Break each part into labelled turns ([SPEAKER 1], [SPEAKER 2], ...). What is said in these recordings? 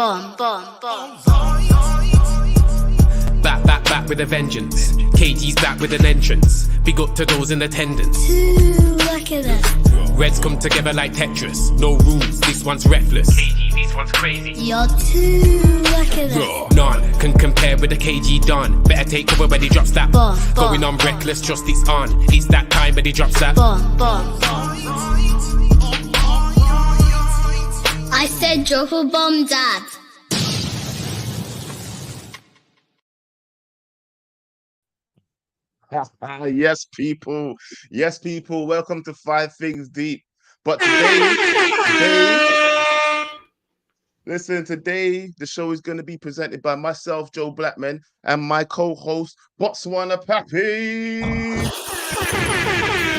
[SPEAKER 1] Back with a vengeance. KG's back with an entrance. Big up to those in attendance.
[SPEAKER 2] Look at that.
[SPEAKER 1] Reds come together like Tetris. No rules, this one's reckless. KG, this one's crazy.
[SPEAKER 2] You're too lucky that.
[SPEAKER 1] None can compare with the KG Don. Better take cover when he drops that. Going on reckless, trust it's on. It's that time when he drops that.
[SPEAKER 2] I said drop a bomb, Dad.
[SPEAKER 3] Yes, people. Yes, people. Welcome to 5 Things Deep. But today the show is going to be presented by myself, Joe Blackman, and my co-host, botswanapapi.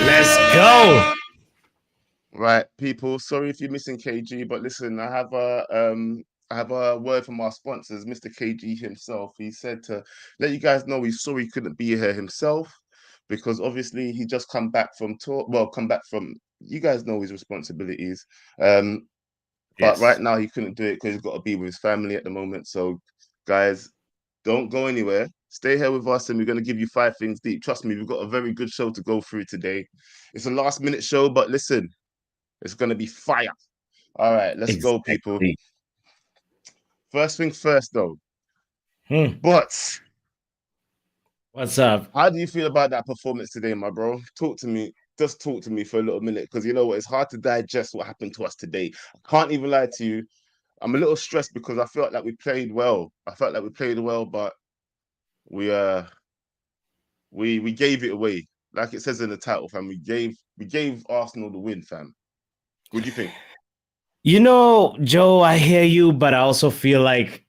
[SPEAKER 4] Let's go.
[SPEAKER 3] Right, people. Sorry if you're missing KG, but listen, I have a word from our sponsors, Mr. KG himself. He said to let you guys know he's sorry he couldn't be here himself because obviously he just come back from tour. Well, come back from, you guys know his responsibilities. But right now he couldn't do it because he's got to be with his family at the moment. So guys, don't go anywhere. Stay here with us and we're going to give you 5 things deep. Trust me, we've got a very good show to go through today. It's a last minute show, but listen, it's going to be fire. All right, let's go, people. First thing first, though. But
[SPEAKER 4] what's up?
[SPEAKER 3] How do you feel about that performance today, my bro? Talk to me. Just talk to me for a little minute, because you know what? It's hard to digest what happened to us today. I can't even lie to you. I'm a little stressed because I felt like we played well. But we gave it away. Like it says in the title, fam. We gave Arsenal the win, fam. What do you think?
[SPEAKER 4] You know, Joe, I hear you, but I also feel like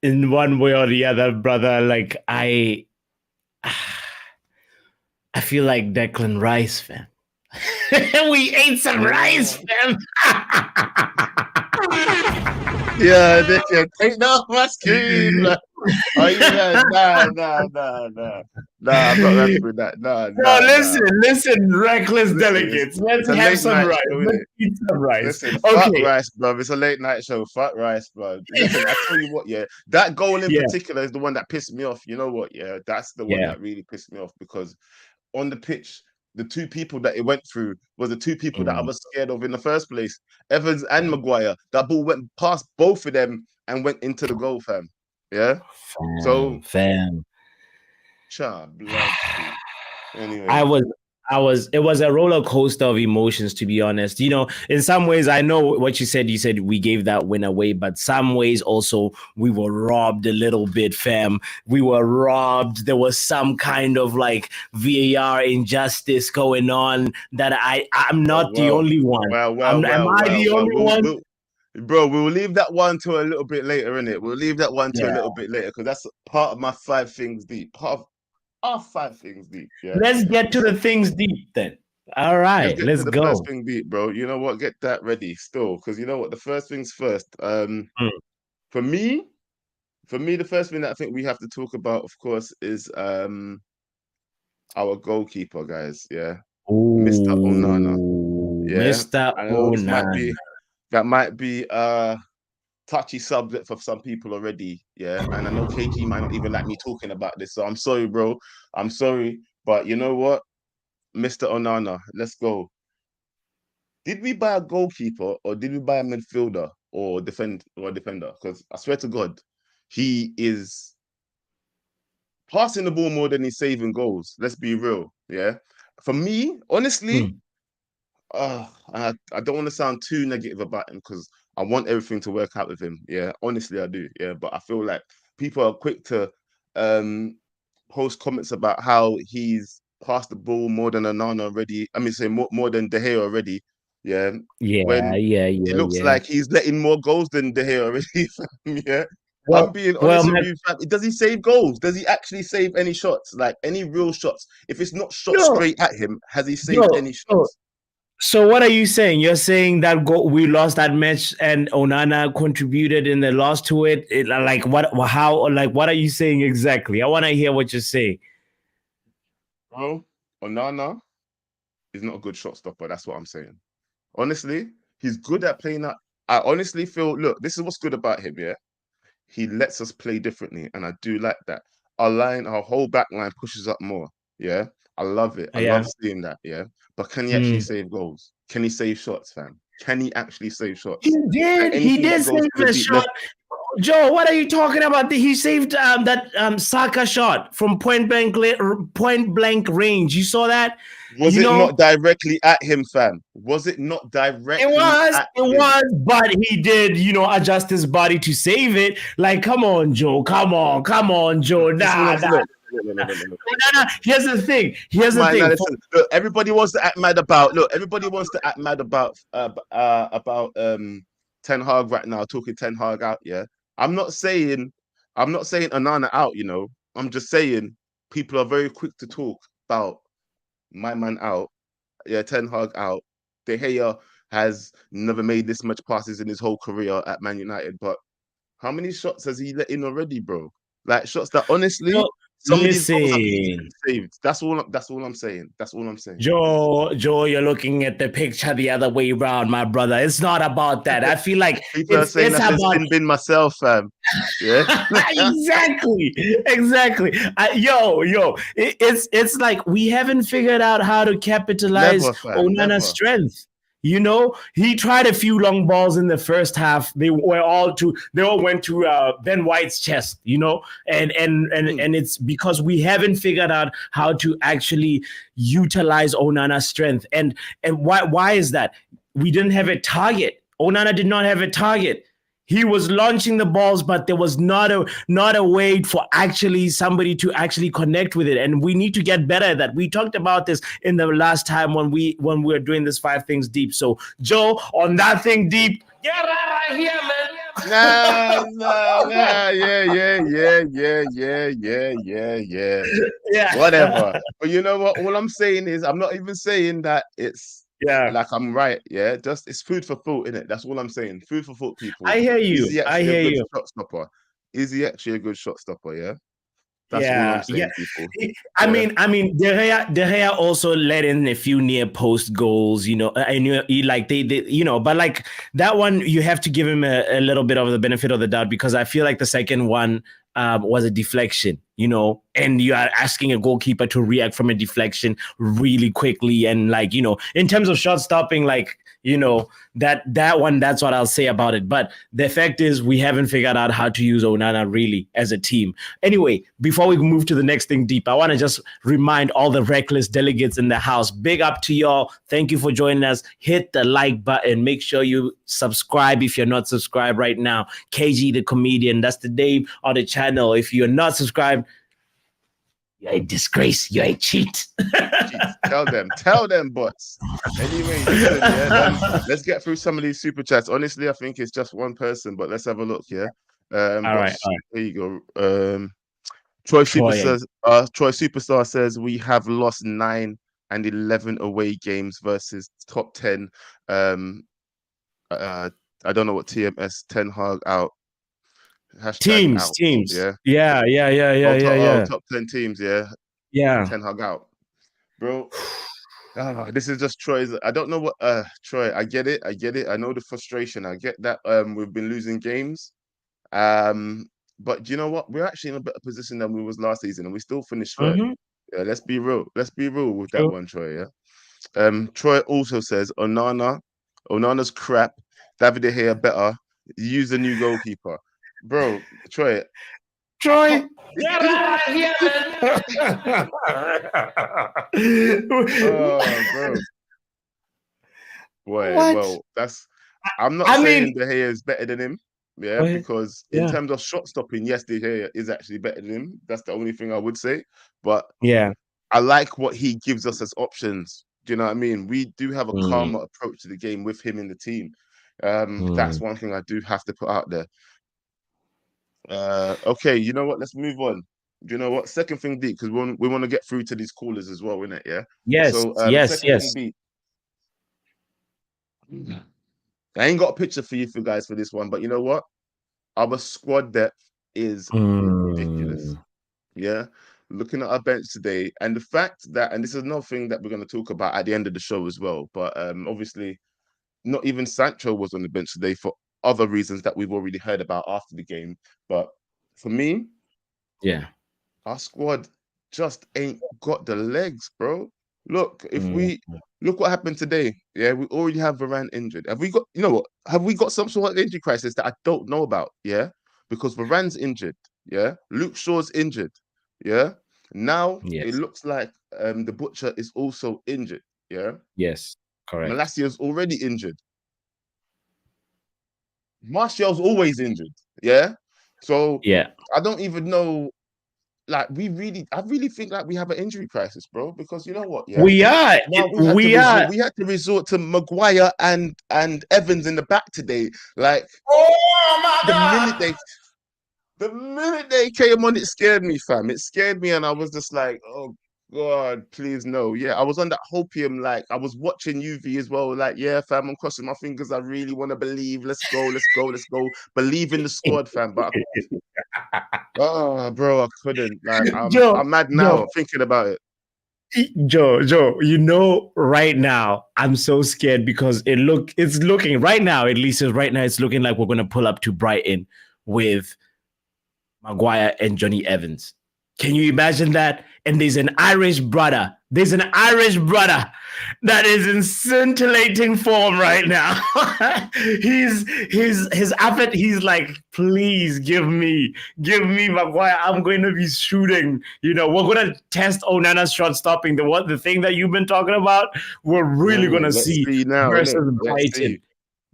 [SPEAKER 4] in one way or the other, brother, like I feel like Declan Rice, fam. We ate some rice, fam.
[SPEAKER 3] Yeah, they can take that off my screen. Oh yeah, nah. I'm not rapping with that.
[SPEAKER 4] Listen, reckless delegates. Let's have some rice. Let's eat some rice.
[SPEAKER 3] Listen, fuck rice, bro. It's a late night show. Fuck rice, bro. Listen, I tell you what, yeah, that goal in particular is the one that pissed me off. You know what? Yeah, that's the one that really pissed me off because on the pitch, the 2 people that it went through was the 2 people that I was scared of in the first place. Evans and Maguire. That ball went past both of them and went into the goal, fam. Yeah?
[SPEAKER 4] Fam.
[SPEAKER 3] Blood. Anyway.
[SPEAKER 4] It was a roller coaster of emotions, to be honest. You know, in some ways, I know what you said. You said we gave that win away, but some ways also we were robbed a little bit, fam. We were robbed. There was some kind of like VAR injustice going on that I'm not the only one. Am I the only one?
[SPEAKER 3] Bro, we'll leave that one to a little bit later, innit? We'll leave that one to a little bit later because that's part of my 5 things deep. Part of our 5 things deep. Yeah.
[SPEAKER 4] Let's get to the things deep then. All right, let's go.
[SPEAKER 3] First thing deep, bro. You know what? Get that ready still, because you know what? The first things first. For me, the first thing that I think we have to talk about, of course, is our goalkeeper, guys. Yeah, Mr. Onana. Yeah,
[SPEAKER 4] Mr. Onana.
[SPEAKER 3] That might be touchy subject for some people already, yeah. And I know KG might not even like me talking about this, so I'm sorry, bro. I'm sorry, but you know what, Mr. Onana, let's go. Did we buy a goalkeeper or did we buy a midfielder or defender? Because I swear to God, he is passing the ball more than he's saving goals. Let's be real, yeah. For me, honestly, I don't want to sound too negative about him because I want everything to work out with him. Yeah, honestly, I do. Yeah, but I feel like people are quick to post comments about how he's passed the ball more than Onana already. I mean, say more than De Gea already. Yeah. It looks like he's letting more goals than De Gea already. Yeah. I'm being honest with you, fam. Does he save goals? Does he actually save any shots? Like any real shots? If it's not shot straight at him, has he saved any shots?
[SPEAKER 4] So what are you saying? You're saying that we lost that match and Onana contributed in the loss to it? What are you saying exactly? I want to hear what you're saying.
[SPEAKER 3] Bro, Onana is not a good shot stopper. That's what I'm saying. Honestly, he's good at playing that. I honestly feel, look, this is what's good about him, yeah? he lets us play differently, and I do like that. Our whole back line pushes up more. Yeah, I love it. I
[SPEAKER 4] Yeah.
[SPEAKER 3] love seeing that. Yeah, but can he actually
[SPEAKER 4] Mm.
[SPEAKER 3] save goals? Can he save shots, fam? Can he actually save shots?
[SPEAKER 4] He did. He
[SPEAKER 3] Anything
[SPEAKER 4] did
[SPEAKER 3] that goes
[SPEAKER 4] save
[SPEAKER 3] to the
[SPEAKER 4] a
[SPEAKER 3] deep
[SPEAKER 4] shot.
[SPEAKER 3] left.
[SPEAKER 4] Joe, what are you talking about? He saved that Saka shot from point blank range. You saw that?
[SPEAKER 3] Was
[SPEAKER 4] You
[SPEAKER 3] it
[SPEAKER 4] know,
[SPEAKER 3] not directly at him, fam? Was it not directly at
[SPEAKER 4] it
[SPEAKER 3] him?
[SPEAKER 4] was, but he did, adjust his body to save it. Like, come on, Joe. Come on, Joe.
[SPEAKER 3] This is what
[SPEAKER 4] Nah,
[SPEAKER 3] I'm saying.
[SPEAKER 4] nah.
[SPEAKER 3] No.
[SPEAKER 4] No. Here's the thing.
[SPEAKER 3] Man, now listen. Look, everybody wants to act mad about. Look, everybody wants to act mad about Ten Hag right now. Talking Ten Hag out. Yeah, I'm not saying Onana out. I'm just saying people are very quick to talk about my man out. Yeah, Ten Hag out. De Gea has never made this much passes in his whole career at Man United, but how many shots has he let in already, bro? Like shots that honestly, some of these goals are easy to be saved. That's all I'm saying. That's all I'm saying.
[SPEAKER 4] Joe, you're looking at the picture the other way around, my brother. It's not about that. I feel like
[SPEAKER 3] People are saying that's
[SPEAKER 4] about
[SPEAKER 3] sin bin myself, fam. Yeah,
[SPEAKER 4] exactly. It's like we haven't figured out how to capitalize
[SPEAKER 3] never, fam,
[SPEAKER 4] Onana's
[SPEAKER 3] never.
[SPEAKER 4] strength. He tried a few long balls in the first half. They all went to Ben White's chest, and it's because we haven't figured out how to actually utilize Onana's strength. And why is that? We didn't have a target. Onana did not have a target. He was launching the balls, but there was not a way for actually somebody to actually connect with it. And we need to get better at that. We talked about this in the last time when we were doing this 5 things deep. So Joe, on that thing deep, get out of here, man.
[SPEAKER 3] Yeah. Whatever. But you know what? All I'm saying is I'm not even saying that it's like I'm right. Yeah, just it's food for thought, innit? That's all I'm saying. Food for thought, people.
[SPEAKER 4] I hear you.
[SPEAKER 3] Is he actually a good shot stopper? Is he actually a good shot stopper? Yeah. That's all I'm saying, people.
[SPEAKER 4] I mean, De Gea also let in a few near post goals, and but like that one, you have to give him a little bit of the benefit of the doubt because I feel like the second one was a deflection, and you are asking a goalkeeper to react from a deflection really quickly, and like in terms of shot stopping, like. That one, that's what I'll say about it. But the fact is we haven't figured out how to use Onana really as a team. Anyway, before we move to the next thing deep, I want to just remind all the reckless delegates in the house, big up to y'all. Thank you for joining us. Hit the like button. Make sure you subscribe if you're not subscribed right now. KG the Comedian, that's the name of the channel. If you're not subscribed, you're a disgrace. You're a cheat.
[SPEAKER 3] Tell them, bots. Anyway, listen, let's get through some of these super chats. Honestly, I think it's just one person, but let's have a look. Yeah. All right. There you go. Troy Superstar says we have lost 9 and 11 away games versus top 10. I don't know what TMS. Ten Hag out.
[SPEAKER 4] Teams. Yeah.
[SPEAKER 3] Top 10 teams. Yeah. Ten Hag out. Bro, this is just Troy's. I don't know what Troy. I get it. I know the frustration. I get that we've been losing games. But you know what? We're actually in a better position than we was last season, and we still finished third.
[SPEAKER 4] Mm-hmm.
[SPEAKER 3] Yeah, let's be real with that one, Troy. Yeah. Troy also says Onana's crap. David De Gea better. Use the new goalkeeper. Bro, Troy.
[SPEAKER 4] Get
[SPEAKER 3] out of here, man. Bro. Well, I'm not saying De Gea is better than him. Yeah, because in terms of shot stopping, yes, De Gea is actually better than him. That's the only thing I would say. But I like what he gives us as options. Do you know what I mean? We do have a calmer approach to the game with him in the team. That's one thing I do have to put out there. Okay, you know what? Let's move on. Do you know what? Second thing deep, because we want to get through to these callers as well, innit? Yeah.
[SPEAKER 4] Yes.
[SPEAKER 3] So,
[SPEAKER 4] yes.
[SPEAKER 3] Thing deep. I ain't got a picture for you guys for this one, but you know what? Our squad depth is ridiculous. Yeah. Looking at our bench today, and the fact that, and this is another thing that we're going to talk about at the end of the show as well. But obviously, not even Sancho was on the bench today for other reasons that we've already heard about after the game. But for me, our squad just ain't got the legs, bro. Look, look what happened today. Yeah, we already have Varane injured. Have we got, you know what? Have we got some sort of injury crisis that I don't know about? Yeah, because Varane's injured. Yeah, Luke Shaw's injured. Yeah, now it looks like the butcher is also injured. Yeah,
[SPEAKER 4] yes, correct.
[SPEAKER 3] Malacia's already injured. Martial's always injured. Yeah, so I don't even know. Like I really think like we have an injury crisis, bro. Because you know what? Yeah,
[SPEAKER 4] we are.
[SPEAKER 3] Now we had to resort to Maguire and Evans in the back today. Like the minute they came on, it scared me, fam. It scared me, and I was just like, oh God, please no. Yeah, I was on that hopium. Like I was watching UV as well. Like yeah, fam, I'm crossing my fingers. I really want to believe. Let's go. Believe in the squad, fam. But oh, bro, I couldn't. Like, I'm mad now thinking about it.
[SPEAKER 4] Joe, you know, right now I'm so scared because it's looking right now, at least right now, it's looking like we're gonna pull up to Brighton with Maguire and Johnny Evans. Can you imagine that? And there's an Irish brother. That is in scintillating form right now. his effort. He's like, please give me Maguire. I'm going to be shooting. You know, we're gonna test Onana's shot stopping. The thing that you've been talking about. We're really gonna see
[SPEAKER 3] now
[SPEAKER 4] versus Brighton.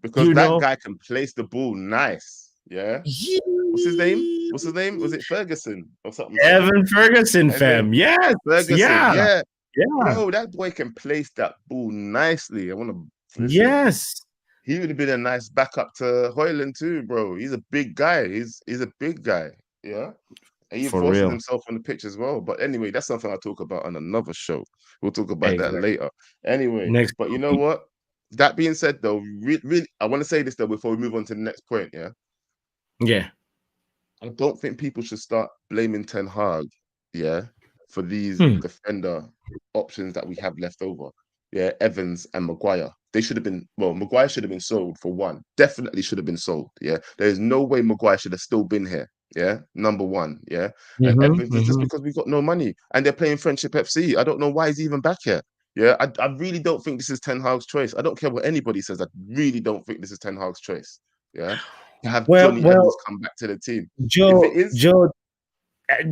[SPEAKER 3] Because that guy can place the ball nice. Yeah. What's his name? Was it Ferguson or something?
[SPEAKER 4] Evan Ferguson, fam. Yes.
[SPEAKER 3] Ferguson.
[SPEAKER 4] Yeah.
[SPEAKER 3] Bro, that boy can place that ball nicely. I want to listen.
[SPEAKER 4] Yes.
[SPEAKER 3] He would have been a nice backup to Haaland too, bro. He's a big guy. He's a big guy. Yeah. And he forces himself on the pitch as well. But anyway, that's something I'll talk about on another show. We'll talk about that later. Anyway, but you know what? That being said, though, really, I want to say this though before we move on to the next point. Yeah.
[SPEAKER 4] Yeah.
[SPEAKER 3] I don't think people should start blaming Ten Hag, for these defender options that we have left over. Yeah, Evans and Maguire. They should have been, Maguire should have been sold for one. Definitely should have been sold. Yeah. There's no way Maguire should have still been here. Yeah. Number one. Yeah. And Evans is just because we got no money and they're playing Friendship FC. I don't know why he's even back here. Yeah. I really don't think this is Ten Hag's choice. I don't care what anybody says. I really don't think this is Ten Hag's choice. Yeah. To have Johnny Evans come back to the team.
[SPEAKER 4] Joe,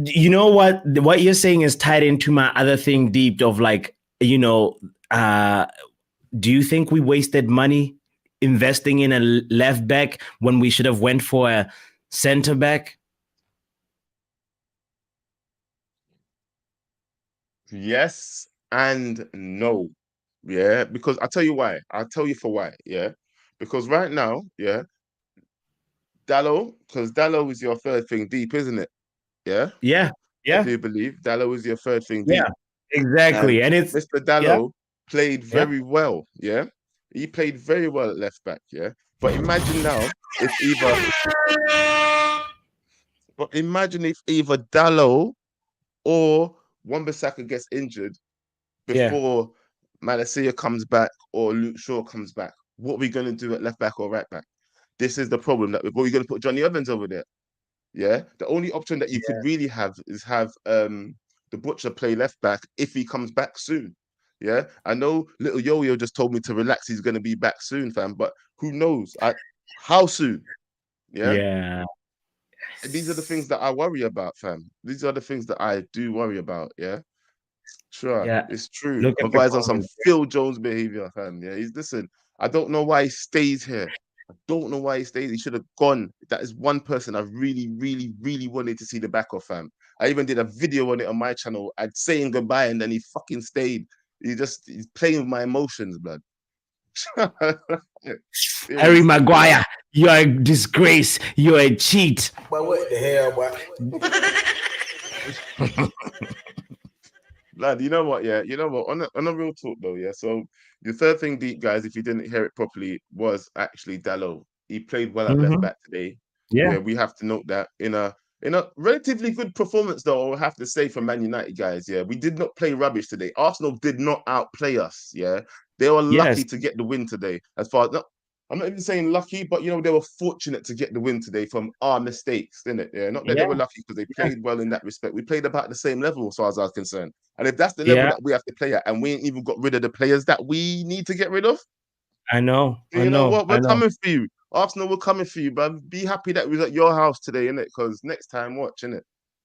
[SPEAKER 4] you know what you're saying is tied into my other thing deep of like, you know, do you think we wasted money investing in a left back when we should have went for a center back?
[SPEAKER 3] Yes and no. Yeah, because I'll tell you why. I'll tell you for why. Yeah, because right now, because Dallo is your third thing deep, isn't it? Yeah. I do believe Dallo is your third thing deep.
[SPEAKER 4] Yeah, exactly. And it's
[SPEAKER 3] Mr. Dallo played very well. Yeah, he played very well at left back. Yeah, but imagine now if either Dallo or Wan-Bissaka gets injured before Malacia comes back or Luke Shaw comes back. What are we going to do at left back or right back? This is the problem that we're going to put Johnny Evans over there. Yeah, the only option that you could really have is have the butcher play left back if he comes back soon. Yeah, I know little Yo-Yo just told me to relax. He's going to be back soon, fam. But who knows? How soon? Yeah. These are the things that I worry about, fam. These are the things that I do worry about. Yeah. Sure. Yeah. It's true. Maguire's on some Phil Jones behavior, fam. Yeah. Listen. I don't know why he stays here. He should have gone. That is one person I really, really, really wanted to see the back of, fam. I even did a video on it on my channel. I'd saying goodbye and then he fucking stayed. He's playing with my emotions, blood.
[SPEAKER 4] Harry Maguire, you're a disgrace. You're a cheat.
[SPEAKER 5] But what the hell, boy?
[SPEAKER 3] Lad, you know what? Yeah, you know what? On a real talk though, yeah. So the third thing deep, guys, if you didn't hear it properly, was actually Dallo. He played well at left back today. Yeah, we have to note that in a relatively good performance, though, I have to say, for Man United, guys. Yeah, we did not play rubbish today. Arsenal did not outplay us. Yeah, they were lucky to get the win today. As far as I'm not even saying lucky, but they were fortunate to get the win today from our mistakes, didn't it? Yeah, not that they were lucky because they played well in that respect. We played about the same level as far as I was concerned. And if that's the level that we have to play at, and we ain't even got rid of the players that we need to get rid of,
[SPEAKER 4] I know.
[SPEAKER 3] you know what? We're coming for you. Arsenal, we're coming for you, but be happy that we was at your house today, innit? Because next time, watch, innit?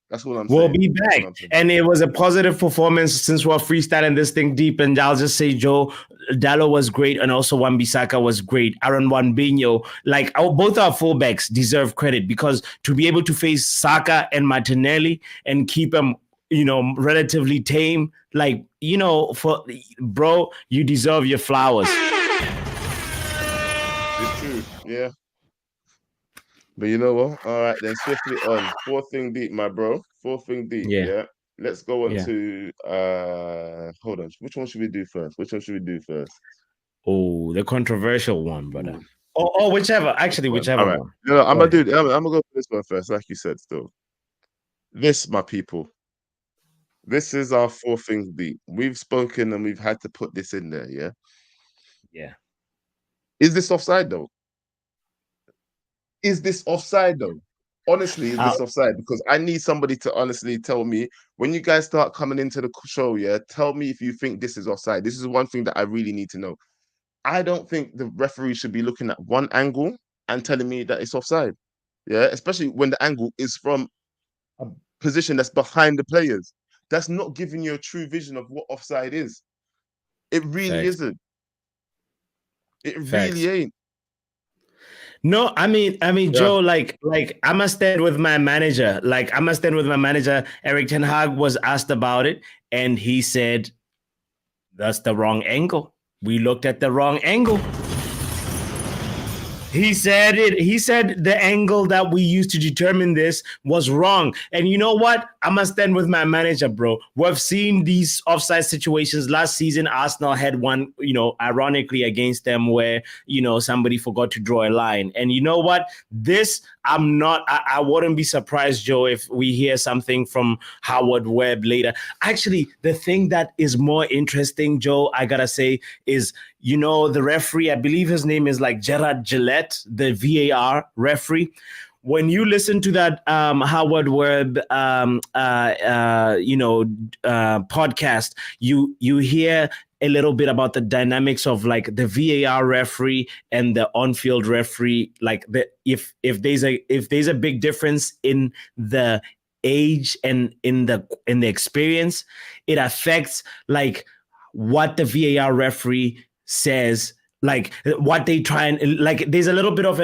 [SPEAKER 3] That's all I'm saying.
[SPEAKER 4] We'll be back. And it was a positive performance since we're freestyling this thing deep. And I'll just say, Joe, Dallo was great. And also Wan-Bissaka was great. Aaron Wan-Bissaka, like both our fullbacks deserve credit because to be able to face Saka and Martinelli and keep them, relatively tame, like, for bro, you deserve your flowers.
[SPEAKER 3] It's true. Yeah. But you know what? All right, then swiftly on. Fourth thing deep, my bro. Fourth thing deep. Yeah. Let's go on to hold on. Which one should we do first?
[SPEAKER 4] Oh, the controversial one, brother. Or whichever. Actually, whichever
[SPEAKER 3] all right.
[SPEAKER 4] one.
[SPEAKER 3] No, I'm gonna go for this one first, like you said still. This, my people. This is our fourth thing deep. We've spoken and we've had to put this in there, yeah?
[SPEAKER 4] Yeah.
[SPEAKER 3] Is this offside though? Honestly, is this offside? Because I need somebody to honestly tell me when you guys start coming into the show, yeah, tell me if you think this is offside. This is one thing that I really need to know. I don't think the referee should be looking at one angle and telling me that it's offside. Yeah, especially when the angle is from a position that's behind the players. That's not giving you a true vision of what offside is. It really isn't. It really ain't.
[SPEAKER 4] No, I mean, Joe, like I must stand with my manager. Eriktenhag was asked about it, and he said, "That's the wrong angle. We looked at the wrong angle." He said it. He said the angle that we used to determine this was wrong. And you know what? I must stand with my manager, bro. We've seen these offside situations. Last season, Arsenal had one, ironically against them where, somebody forgot to draw a line. And you know what? I wouldn't be surprised, Joe, if we hear something from Howard Webb later. Actually, the thing that is more interesting, Joe, I gotta say, is the referee, I believe his name is like Gerard Gillette, the VAR referee. When you listen to that Howard Webb, podcast, you hear a little bit about the dynamics of like the VAR referee and the on-field referee. Like if there's a big difference in the age and in the experience, it affects like what the VAR referee says, like what they try and like. There's a little bit of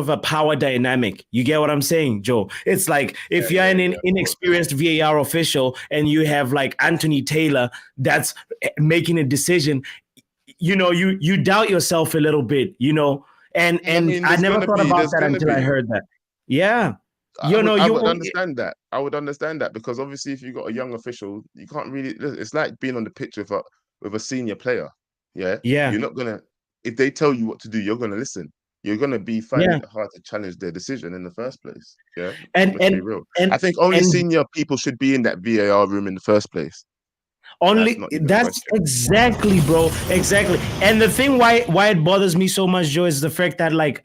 [SPEAKER 4] a power dynamic. You get what I'm saying, Joe? It's like if you're an inexperienced VAR official and you have like Anthony Taylor that's making a decision, you doubt yourself a little bit, And I never thought about that until I heard that. Yeah. I would
[SPEAKER 3] understand that. I would understand that because obviously if you've got a young official, you can't really. It's like being on the pitch with a senior player. Yeah. You're not gonna. If they tell you what to do, you're gonna listen. You're gonna be finding it hard to challenge their decision in the first place. Yeah.
[SPEAKER 4] And
[SPEAKER 3] be real. I think only senior people should be in that VAR room in the first place.
[SPEAKER 4] That's exactly, bro. Exactly. And the thing why it bothers me so much, Joe, is the fact that like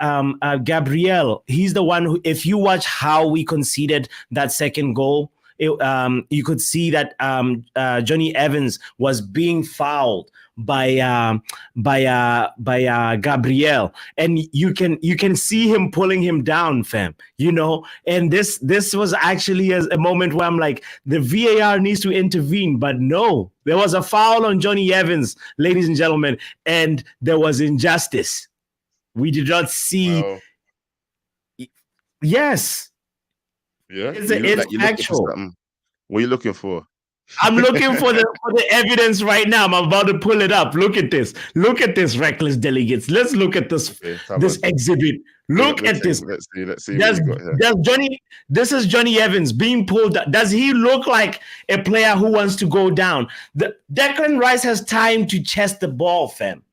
[SPEAKER 4] Gabriel, he's the one who, if you watch how we conceded that second goal, you could see that Johnny Evans was being fouled by Gabriel, and you can see him pulling him down, fam. And this was actually a moment where I'm like, the VAR needs to intervene, but no, there was a foul on Johnny Evans, ladies and gentlemen, and there was injustice. We did not see.
[SPEAKER 3] Wow.
[SPEAKER 4] Yes.
[SPEAKER 3] Yeah,
[SPEAKER 4] it's actual.
[SPEAKER 3] What are you looking for?
[SPEAKER 4] I'm looking for the evidence right now. I'm about to pull it up. Look at this. Look at this, reckless delegates. Let's look at this exhibit. Look at this.
[SPEAKER 3] Let's see what you got here.
[SPEAKER 4] This is Johnny Evans being pulled. Does he look like a player who wants to go down? Declan Rice has time to chest the ball, fam.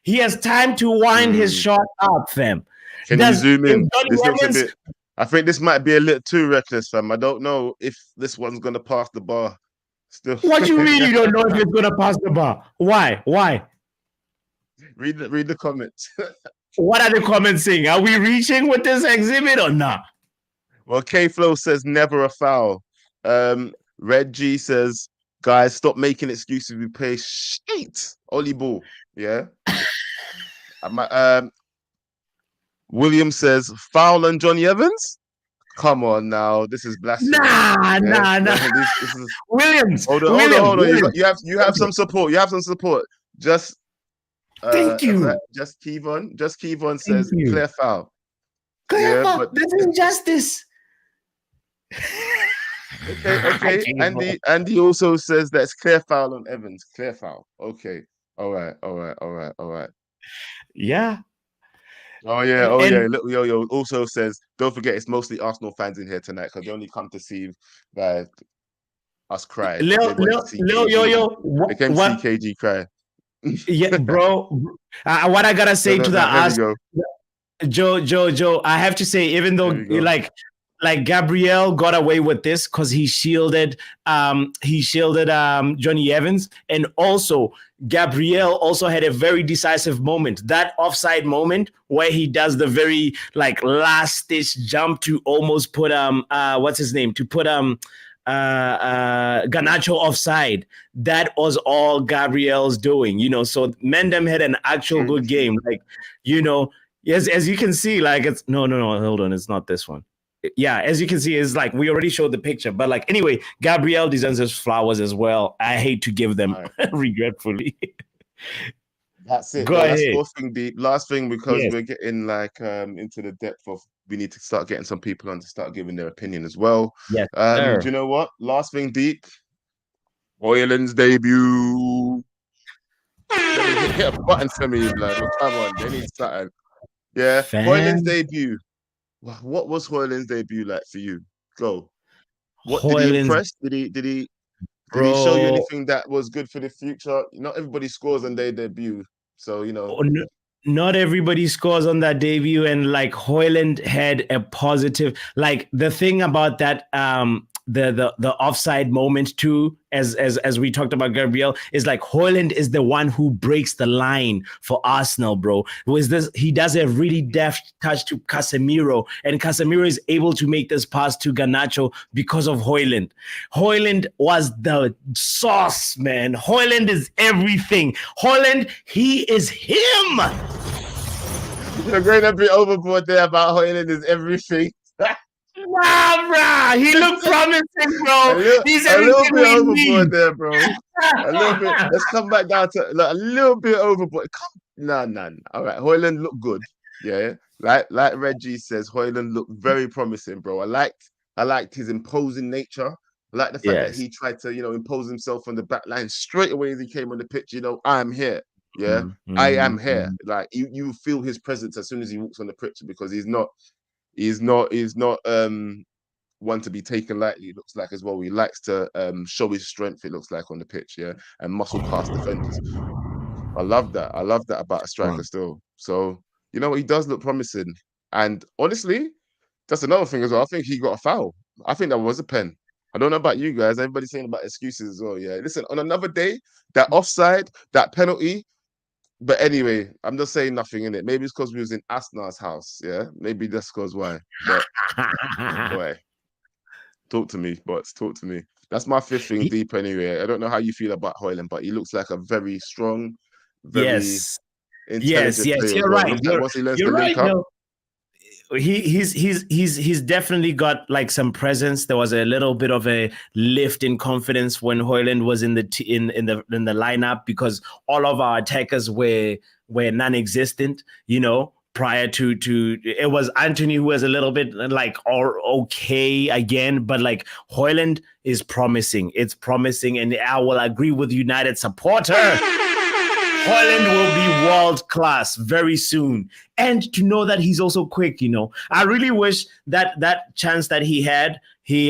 [SPEAKER 4] He has time to wind his shot up, fam.
[SPEAKER 3] Can you zoom in? This looks a bit. I think this might be a little too reckless, fam. I don't know if this one's gonna pass the bar. Still.
[SPEAKER 4] What you mean you don't know if it's gonna pass the bar? Why?
[SPEAKER 3] Read the comments.
[SPEAKER 4] What are the comments saying? Are we reaching with this exhibit or not?
[SPEAKER 3] Well, K Flow says never a foul. Red G says, guys, stop making excuses. We play shit. Ollie ball. Yeah. William says, foul on Johnny Evans. Come on now, this is blasphemy.
[SPEAKER 4] Nah.
[SPEAKER 3] This is
[SPEAKER 4] Williams.
[SPEAKER 3] hold on.
[SPEAKER 4] Williams.
[SPEAKER 3] You have some support. You have some support. Just
[SPEAKER 4] Thank you.
[SPEAKER 3] Just Kevon says clear foul.
[SPEAKER 4] Clear foul. But this is injustice.
[SPEAKER 3] Okay. Andy also says that's clear foul on Evans. Clear foul. Okay. All right.
[SPEAKER 4] Yeah.
[SPEAKER 3] Oh yeah. Little Yo-Yo also says, don't forget it's mostly Arsenal fans in here tonight because they only come to see us cry.
[SPEAKER 4] Lil Yo-Yo.
[SPEAKER 3] They came to see KG cry.
[SPEAKER 4] Yeah, bro. What I gotta say to the Arsenal, Joe, I have to say, even though like Gabriel got away with this because he shielded Johnny Evans, and also Gabriel also had a very decisive moment, that offside moment where he does the very like last stitch jump to almost put what's his name, to put Garnacho offside. That was all Gabriel's doing, so Mendem had an actual good game, like, as you can see, like it's no, hold on, it's not this one. Yeah, as you can see, it's like we already showed the picture, but like anyway, Gabriel deserves his flowers as well. I hate to give them regretfully.
[SPEAKER 3] That's it.
[SPEAKER 4] Go ahead.
[SPEAKER 3] Last thing, because we're getting like into the depth of, we need to start getting some people on to start giving their opinion as well.
[SPEAKER 4] Yes.
[SPEAKER 3] Do you know what? Last thing deep. Haaland's debut. Hit a button for me, blood. Come on, they need something. Yeah, Haaland's debut. What was Haaland's debut like for you? Go. Did he impress? Did he show you anything that was good for the future? Not everybody scores on their debut, so
[SPEAKER 4] not everybody scores on that debut, and like Haaland had a positive. Like the thing about that, the offside moment too, as we talked about Gabriel, is like Haaland is the one who breaks the line for Arsenal, bro. He does a really deft touch to Casemiro, and Casemiro is able to make this pass to Garnacho because of Haaland. Haaland was the sauce, man. Haaland is everything. Haaland, he is him.
[SPEAKER 3] You're going a bit overboard there about Haaland is everything.
[SPEAKER 4] Nah, bruh. He looked promising, bro. He's
[SPEAKER 3] a little bit overboard
[SPEAKER 4] need.
[SPEAKER 3] there, bro. A little bit. Let's come back down to a little bit overboard. Nah. All right, Haaland looked good. Yeah, like Reggie says, Haaland looked very promising, bro. I liked his imposing nature. I like the fact that he tried to, impose himself on the back line straight away as he came on the pitch. I'm here. Yeah, I am here. Like you feel his presence as soon as he walks on the pitch, because he's not one to be taken lightly. It looks like as well. He likes to show his strength. It looks like on the pitch, and muscle past defenders. I love that about a striker still. So he does look promising. And honestly, that's another thing as well. I think he got a foul. I think that was a pen. I don't know about you guys. Everybody's saying about excuses as well. Yeah, listen, on another day, that offside, that penalty. But anyway, I'm just saying nothing in it. Maybe it's because we was in Asna's house. Yeah, maybe that's because why. But boy, talk to me, bots. Talk to me. That's my fifth thing deep anyway. I don't know how you feel about Haaland, but he looks like a very strong, very intelligent player.
[SPEAKER 4] You're right.
[SPEAKER 3] Once he learns to link up.
[SPEAKER 4] No. He's definitely got like some presence. There was a little bit of a lift in confidence when Haaland was in the lineup, because all of our attackers were non-existent, prior to it was Antony who was a little bit like okay again, but like Haaland is promising. It's promising, and I will agree with United supporter. Haaland will be world class very soon, and to know that he's also quick. I really wish that chance that he had, he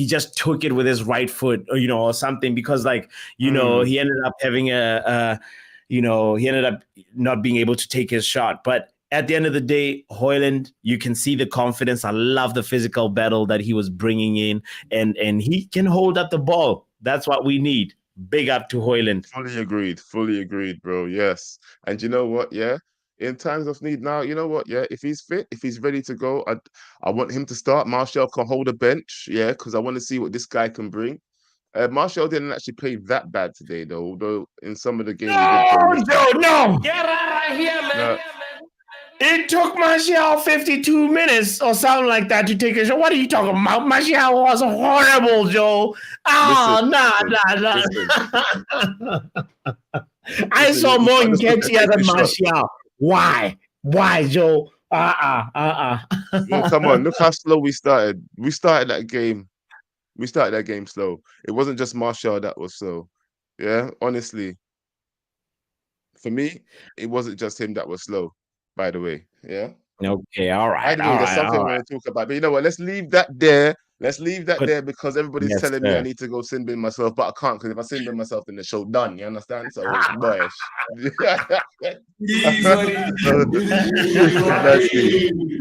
[SPEAKER 4] just took it with his right foot, or something, because he ended up having he ended up not being able to take his shot. But at the end of the day, Haaland, you can see the confidence. I love the physical battle that he was bringing in, and he can hold up the ball. That's what we need. Big up to Haaland.
[SPEAKER 3] Fully agreed, bro. Yes. And you know what? Yeah. in times of need. Now, you know what? Yeah, if he's fit, if he's ready to go, I want him to start. Martial can hold a bench, yeah, because I want to see what this guy can bring. Martial didn't actually play that bad today, though. Although in some of the game he did go missing.
[SPEAKER 4] No. Get out of here, man. It took Martial 52 minutes or something like that to take a shot. What are you talking about? Martial was horrible, Joe. Oh, nah. I saw more Nketiah than Martial. Why, Joe?
[SPEAKER 3] Well, come on, look how slow we started. We started that game slow. It wasn't just Martial that was slow. Yeah, honestly. For me, it wasn't just him that was slow, by the way. Yeah.
[SPEAKER 4] Okay, all right.
[SPEAKER 3] Anyway, there's something we're going to talk about. But you know what? Let's leave that there. Because everybody's telling me I need to go sin bin myself, but I can't, because if I sin bin myself, then the show done. You understand? So, boy.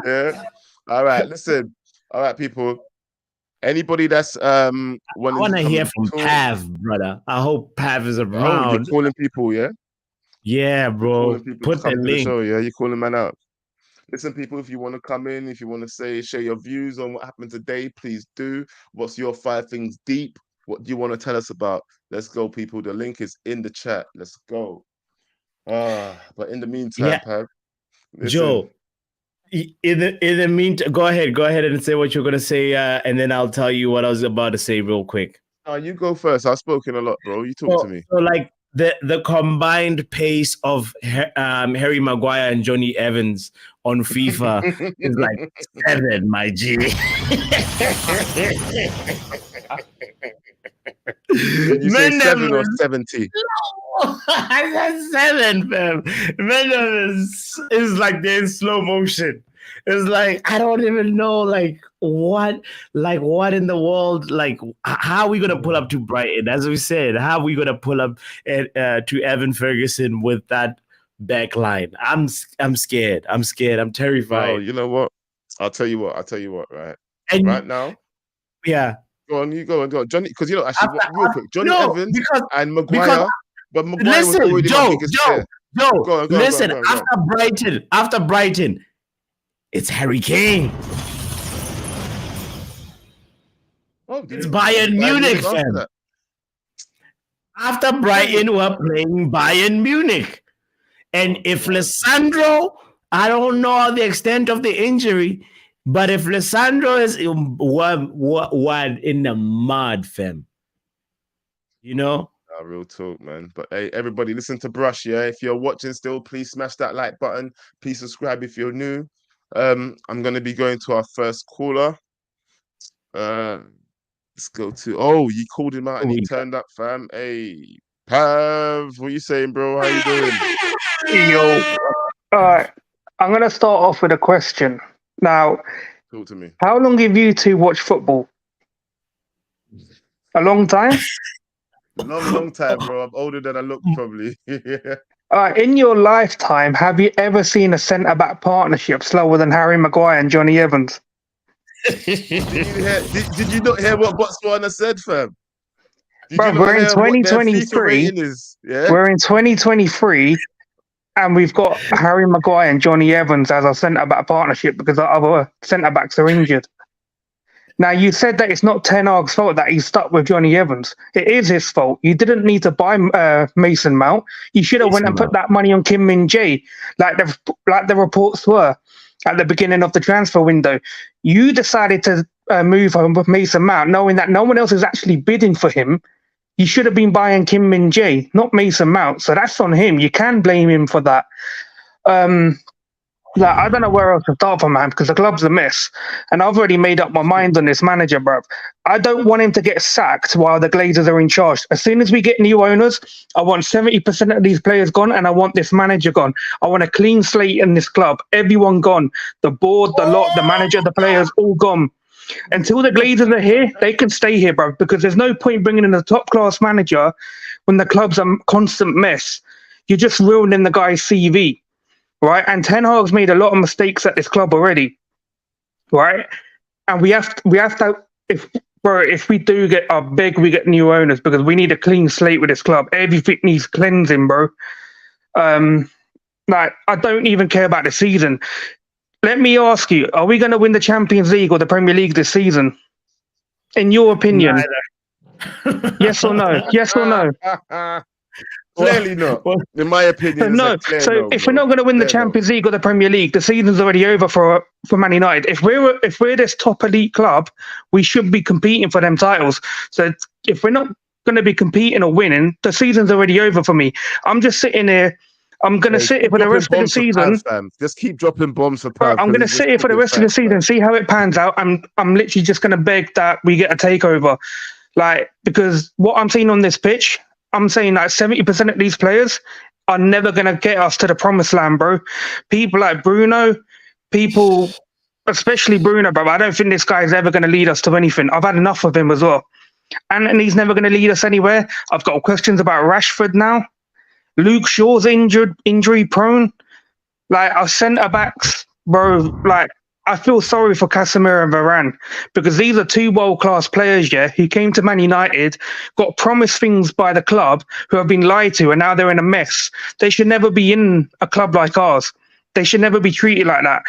[SPEAKER 3] Yeah. All right, listen. All right, people. Anybody that's
[SPEAKER 4] I want to hear from Pav, brother. I hope Pav is around.
[SPEAKER 3] Oh, you're calling people, yeah?
[SPEAKER 4] Yeah, bro. Put the link.
[SPEAKER 3] Show, yeah, you're calling man out. Listen, people, if you want to come in, if you want to share your views on what happened today, please do. What's your 5 things deep? What do you want to tell us about? Let's go, people. The link is in the chat. Let's go. But in the meantime, Pav,
[SPEAKER 4] Joe, in the meantime, go ahead and say what you're gonna say, and then I'll tell you what I was about to say real quick.
[SPEAKER 3] You go first. I've spoken a lot, bro. You talk to me.
[SPEAKER 4] So like the combined pace of Harry Maguire and Johnny Evans on FIFA is like 7, my G.
[SPEAKER 3] You say 7 or 70?
[SPEAKER 4] No, I said 7, fam. Mendes is like they're in slow motion. It's like I don't even know what in the world, like how are we gonna pull up to Brighton? As we said, how are we gonna pull up to Evan Ferguson with that back line? I'm scared. I'm terrified.
[SPEAKER 3] Oh, you know what? I'll tell you what, right? And right now,
[SPEAKER 4] yeah.
[SPEAKER 3] Go on, Johnny. Because actually, real quick, Johnny Evans and Maguire. But Maguire was already my biggest player.
[SPEAKER 4] Joe,
[SPEAKER 3] go
[SPEAKER 4] on. After Brighton, it's Harry Kane. It's Bayern Munich, fam. After Brighton, we're playing Bayern Munich. And if Lissandro, I don't know the extent of the injury, but if Lissandro is what in the mud, fam,
[SPEAKER 3] real talk, man. But hey, everybody, listen to Brush, yeah? If you're watching still, please smash that like button. Please subscribe if you're new. I'm going to be going to our first caller. Let's go to... Oh, you called him out and he turned up, fam. Hey, Pav, what you saying, bro? How you doing?
[SPEAKER 5] Yo. All right. I'm going to start off with a question. Now,
[SPEAKER 3] talk to me.
[SPEAKER 5] How long have you two watched football? A long time?
[SPEAKER 3] Long time, bro. I'm older than I look, probably.
[SPEAKER 5] In your lifetime, have you ever seen a centre-back partnership slower than Harry Maguire and Johnny Evans?
[SPEAKER 3] Did you not hear what Botswana said, fam?
[SPEAKER 5] Bro, we're in 2023. We're in 2023, and we've got Harry Maguire and Johnny Evans as our centre-back partnership because our other centre-backs are injured. Now, you said that it's not Ten Hag's fault that he's stuck with Johnny Evans. It is his fault. You didn't need to buy Mason Mount. You should have went and put that money on Kim Min-jae, like the reports were at the beginning of the transfer window. You decided to move on with Mason Mount, knowing that no one else is actually bidding for him. You should have been buying Kim Min-jae, not Mason Mount. So that's on him. You can blame him for that. I don't know where else to start from, man, because the club's a mess. And I've already made up my mind on this manager, bro. I don't want him to get sacked while the Glazers are in charge. As soon as we get new owners, I want 70% of these players gone, and I want this manager gone. I want a clean slate in this club. Everyone gone. The board, the lot, the manager, the players, all gone. Until the Glazers are here, they can stay here, bro, because there's no point bringing in a top-class manager when the club's a constant mess. You're just ruining the guy's CV. Right, and Ten Hag's made a lot of mistakes at this club already, right? And we have to if we do get we get new owners, because we need a clean slate with this club. Everything needs cleansing, bro. Like, I don't even care about the season. Let me ask you, are we going to win the Champions League or the Premier League this season? In your opinion? Yes or no? Yes or no?
[SPEAKER 3] Clearly not. In my opinion,
[SPEAKER 5] No. So if we're not going to win the Champions League or the Premier League, the season's already over for Man United. If we're this top elite club, we should be competing for them titles. So if we're not going to be competing or winning, the season's already over for me. I'm just sitting here. I'm going to sit here for the rest of the season.
[SPEAKER 3] Just keep dropping bombs for
[SPEAKER 5] Bro, I'm going to sit here for the rest of the season, see how it pans out. I'm literally just going to beg that we get a takeover. Like, because what I'm seeing on this pitch, I'm saying that 70% of these players are never going to get us to the promised land, bro. People like Bruno, especially Bruno, bro. I don't think this guy is ever going to lead us to anything. I've had enough of him as well. And he's never going to lead us anywhere. I've got questions about Rashford now. Luke Shaw's injury prone. Like, our centre backs, bro, like, I feel sorry for Casemiro and Varane because these are two world-class players, yeah, who came to Man United, got promised things by the club, who have been lied to, and now they're in a mess. They should never be in a club like ours. They should never be treated like that.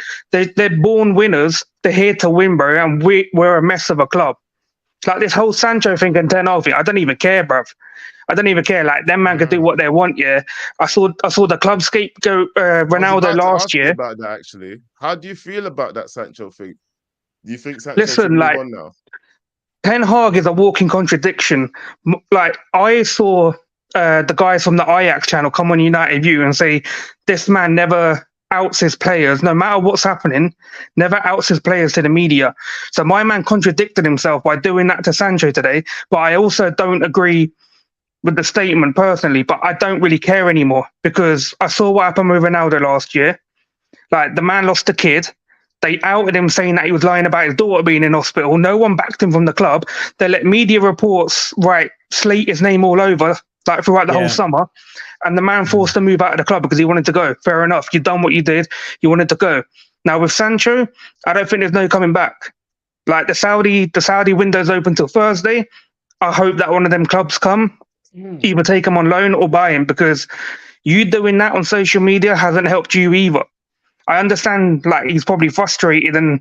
[SPEAKER 5] They're born winners. They're here to win, bro, and we're a mess of a club. Like this whole Sancho thing and Ten Hag thing, I don't even care, bruv. I don't even care. Like, them man can do what they want, yeah. I saw the club scapegoat Ronaldo last year.
[SPEAKER 3] About that, actually. How do you feel about that Sancho thing? Do you think Sancho
[SPEAKER 5] Listen,
[SPEAKER 3] should move
[SPEAKER 5] like,
[SPEAKER 3] on now?
[SPEAKER 5] Ten Hag is a walking contradiction. Like, I saw the guys from the Ajax channel come on United View and say, this man never outs his players, no matter what's happening, never outs his players to the media. So my man contradicted himself by doing that to Sancho today, but I also don't agree with the statement personally, but I don't really care anymore because I saw what happened with Ronaldo last year. Like, the man lost a kid. They outed him saying that he was lying about his daughter being in hospital. No one backed him from the club. They let media reports slate his name all over, like, throughout the whole summer. And the man forced to move out of the club because he wanted to go. Fair enough. You've done what you did. You wanted to go. Now with Sancho, I don't think there's no coming back. Like, the Saudi window's open till Thursday. I hope that one of them clubs come, either take him on loan or buy him, because you doing that on social media hasn't helped you either. I understand, like, he's probably frustrated and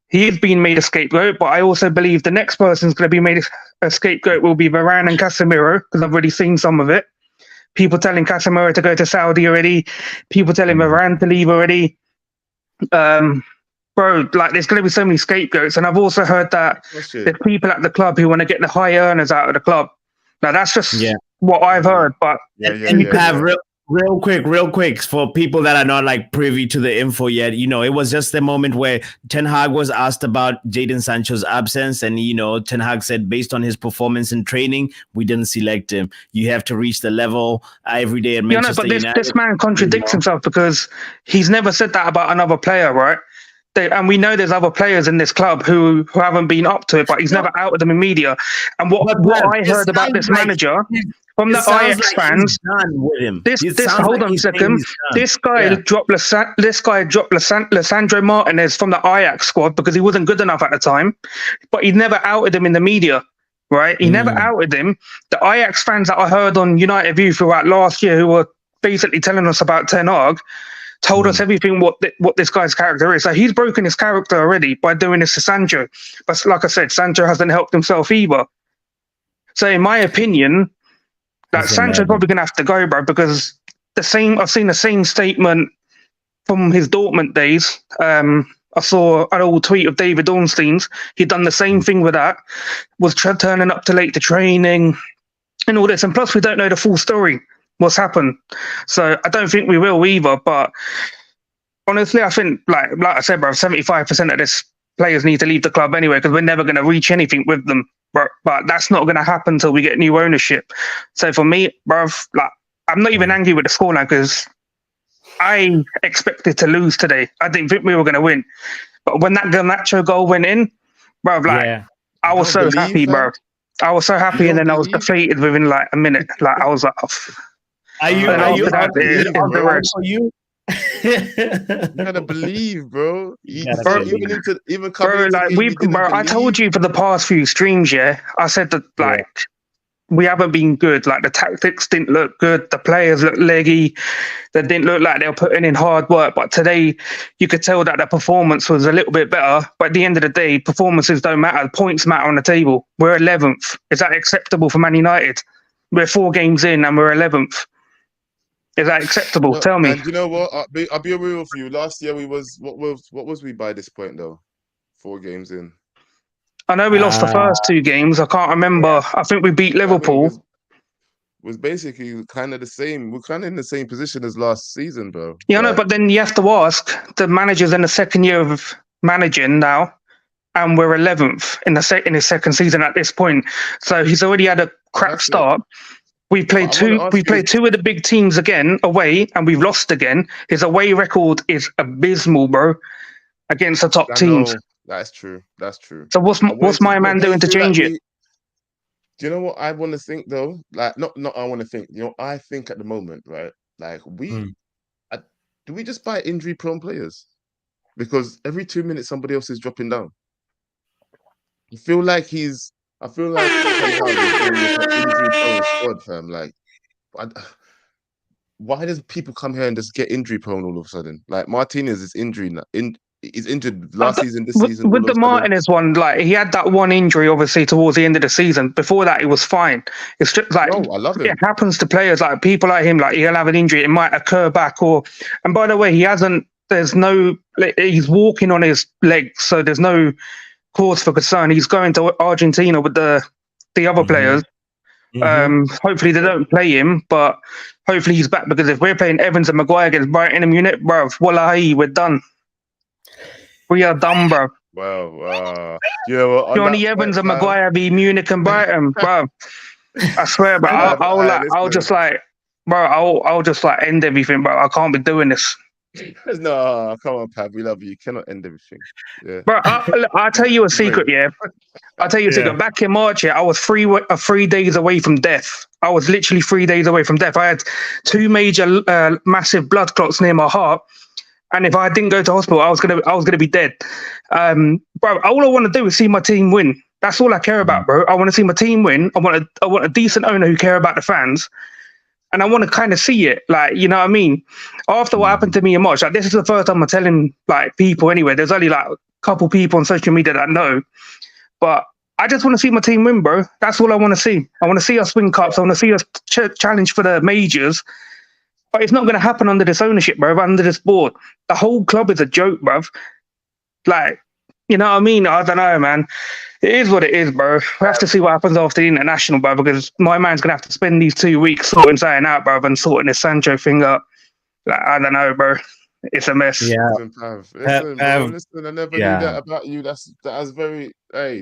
[SPEAKER 5] he is being made a scapegoat, but I also believe the next person's going to be made a scapegoat will be Varane and Casemiro, because I've already seen some of it. People telling Casemiro to go to Saudi already. People telling Varane to leave already. Bro, like, there's going to be so many scapegoats. And I've also heard that there's people at the club who want to get the high earners out of the club. Now, that's just what I've heard. But
[SPEAKER 4] real quick, for people that are not like privy to the info yet, you know, it was just the moment where Ten Hag was asked about Jadon Sancho's absence, and, you know, Ten Hag said, based on his performance in training, we didn't select him. You have to reach the level every day at Manchester United.
[SPEAKER 5] This man contradicts himself, because he's never said that about another player, right? And we know there's other players in this club who haven't been up to it, but he's never outed them in media. And what I heard about this manager from the Ajax fans, hold on a second. This guy dropped Lisandro Martinez from the Ajax squad because he wasn't good enough at the time, but he never outed him in the media, right? He never outed him. The Ajax fans that I heard on United View throughout last year, who were basically telling us about Ten Hag, told us everything what this guy's character is. So he's broken his character already by doing this to Sancho. But like I said, Sancho hasn't helped himself either. So in my opinion, that Sancho's probably going to have to go, bro, because I've seen the same statement from his Dortmund days. I saw an old tweet of David Ornstein's. He'd done the same thing with that, was turning up too late to training and all this. And plus, we don't know the full story, what's happened. So I don't think we will either. But honestly, I think, like I said, bro, 75% of this players need to leave the club anyway, because we're never going to reach anything with them. But that's not going to happen until we get new ownership. So for me, bro, like, I'm not even angry with the scoreline, because I expected to lose today. I didn't think we were going to win. But when that Garnacho goal went in, bro, I was so happy, bro. I was so happy, and then I was defeated within like a minute. Like, I was like,
[SPEAKER 3] you gotta believe, bro.
[SPEAKER 5] I told you for the past few streams, I said that, like, we haven't been good. Like the tactics didn't look good. The players looked leggy. They didn't look like they were putting in hard work. But today, you could tell that the performance was a little bit better. But at the end of the day, performances don't matter. Points matter on the table. We're 11th. Is that acceptable for Man United? We're 4 games in and we're 11th. Is that acceptable? Tell me.
[SPEAKER 3] And you know what? I'll be real with you. Last year we was what was we by this point though? 4 games in.
[SPEAKER 5] I know we lost the first 2 games. I can't remember. I think we beat Liverpool.
[SPEAKER 3] Was basically kind of the same. We're kind of in the same position as last season, bro.
[SPEAKER 5] Yeah, I know, but then you have to ask. The manager's in the second year of managing now, and we're 11th in his second season at this point. So he's already had a crap start. We played 2 of the big teams again away, and we've lost again. His away record is abysmal, bro, against the top teams.
[SPEAKER 3] That's true. That's true.
[SPEAKER 5] So what's my man doing to change it?
[SPEAKER 3] Do you know what I want to think though? Like, not I want to think. You know, I think at the moment, right? Like, do we just buy injury-prone players? Because every 2 minutes somebody else is dropping down. I feel like somehow he's doing this injury-prone squad, fam. Like, why does people come here and just get injury-prone all of a sudden? Like Martinez is he's injured last season, this season.
[SPEAKER 5] With the Martinez one, like he had that one injury, obviously towards the end of the season. Before that, he was fine. It's just like
[SPEAKER 3] I love it.
[SPEAKER 5] It happens to players, like people like him. Like he'll have an injury, it might occur back, and by the way, he hasn't. There's no. He's walking on his legs, so there's no cause for concern. He's going to Argentina with the other players. Hopefully they don't play him, but hopefully he's back, because if we're playing Evans and Maguire against Brighton and Munich, bro, wallahi, we're done. We are done, bro.
[SPEAKER 3] Well, Johnny
[SPEAKER 5] Evans and Maguire be Munich and Brighton, bro. I swear, bro. I'll just end everything, bro. I can't be doing this.
[SPEAKER 3] No, come on, Pav. We love you. You cannot end everything. Yeah.
[SPEAKER 5] Bro, I'll tell you a secret, yeah? I'll tell you a secret. Back in March, I was 3 days away from death. I was literally 3 days away from death. I had 2 major massive blood clots near my heart. And if I didn't go to hospital, I was gonna be dead. Bro, all I want to do is see my team win. That's all I care about, bro. I want to see my team win. I want a decent owner who care about the fans. And I want to kind of see it, like, you know what I mean? After what happened to me in March, like, this is the first time I'm telling, like, people anyway. There's only, like, a couple people on social media that know. But I just want to see my team win, bro. That's all I want to see. I want to see us win cups. I want to see us challenge for the majors. But it's not going to happen under this ownership, bro, under this board. The whole club is a joke, bro. Like, you know what I mean? I don't know, man. It is what it is, bro. We have to see what happens after the international, bro, because my man's going to have to spend these 2 weeks sorting something out, bro, and sorting this Sancho thing up. Like, I don't know, bro. It's a mess.
[SPEAKER 4] Yeah.
[SPEAKER 3] Listen, I never knew that about you. That's very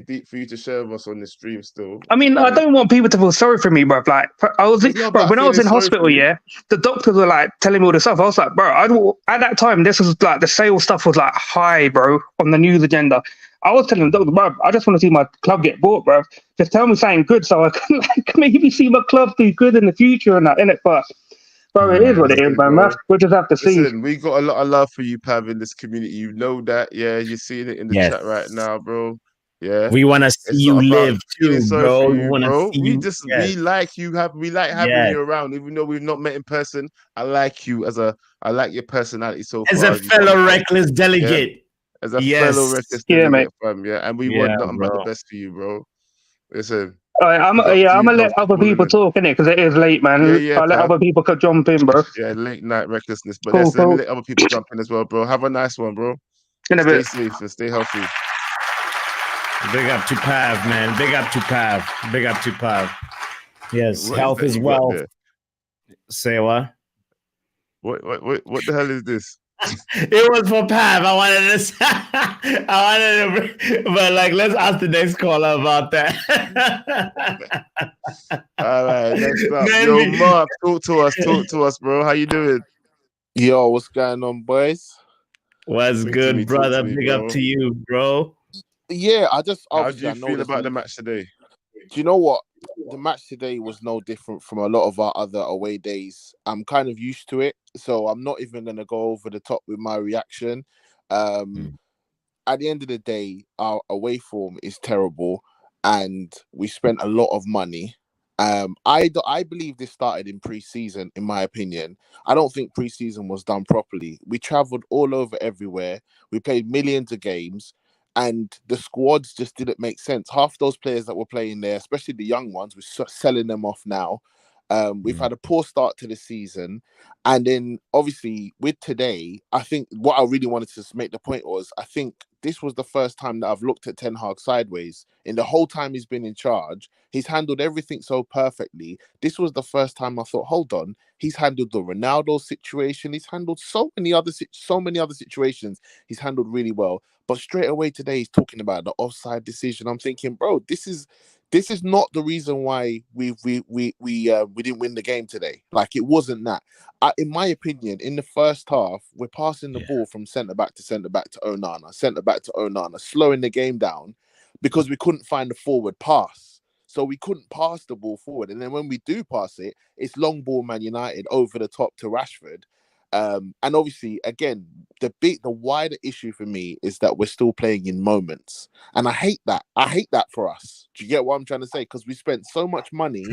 [SPEAKER 3] deep for you to share with us on this stream still.
[SPEAKER 5] I mean, I don't want people to feel sorry for me, bro. Like, when I was in hospital, the doctors were like telling me all this stuff. I was like, bro, at that time, this was like the sales stuff was like high, bro, on the news agenda. I was telling the doctor, bro, I just want to see my club get bought, bro. Just tell me something good so I can like maybe see my club do good in the future and that, innit? But bro, it is what it is, man. We'll just have to see.
[SPEAKER 3] Listen, we got a lot of love for you, Pav, in this community. You know that, yeah. You're seeing it in the chat right now, bro. Yeah,
[SPEAKER 4] we want to see you live too, bro.
[SPEAKER 3] We like you. We like having you around, even though we've not met in person. I like your personality so far.
[SPEAKER 4] As a fellow reckless delegate.
[SPEAKER 3] Yeah? As a fellow reckless delegate,
[SPEAKER 5] mate.
[SPEAKER 3] And we want nothing but the best for you, bro. Listen.
[SPEAKER 5] I'm gonna let other people talk, innit? Because it is late, man. I'll let other people jump in, bro.
[SPEAKER 3] Yeah, late night recklessness. But let me let other people jump in as well, bro. Have a nice one, bro. Stay safe and stay healthy.
[SPEAKER 4] Big up to Pav, man. Big up to Pav. Big up to Pav. Yes, health is wealth. Say what?
[SPEAKER 3] What the hell is this?
[SPEAKER 4] It was for Pav. I wanted to, but like, let's ask the next caller about that.
[SPEAKER 3] All right, next up. Yo, Mark, talk to us, bro. How you doing?
[SPEAKER 6] Yo, what's going on, boys?
[SPEAKER 4] What's good, brother? Big up to you, bro.
[SPEAKER 6] Yeah, how do
[SPEAKER 3] you feel about the match today?
[SPEAKER 6] Do you know what? The match today was no different from a lot of our other away days. I'm kind of used to it, so I'm not even going to go over the top with my reaction. At the end of the day, our away form is terrible, and we spent a lot of money, I believe this started in pre-season, in my opinion. I don't think pre-season was done properly. We traveled all over everywhere. We played millions of games, and the squads just didn't make sense. Half those players that were playing there, especially the young ones, we're selling them off now. We've had a poor start to the season, and then obviously with today, I think what I really wanted to make the point was, I think this was the first time that I've looked at Ten Hag sideways. In the whole time he's been in charge, he's handled everything so perfectly. This was the first time I thought, hold on, he's handled the Ronaldo situation. He's handled so many other situations. He's handled really well. But straight away today, he's talking about the offside decision. I'm thinking, bro, this is not the reason why we didn't win the game today. Like, it wasn't that. In my opinion, in the first half, we're passing the ball from centre back to Onana, slowing the game down because we couldn't find the forward pass. So we couldn't pass the ball forward. And then when we do pass it, it's long ball Man United over the top to Rashford. And obviously, again, the wider issue for me is that we're still playing in moments. And I hate that. I hate that for us. Do you get what I'm trying to say? Because we spent so much money.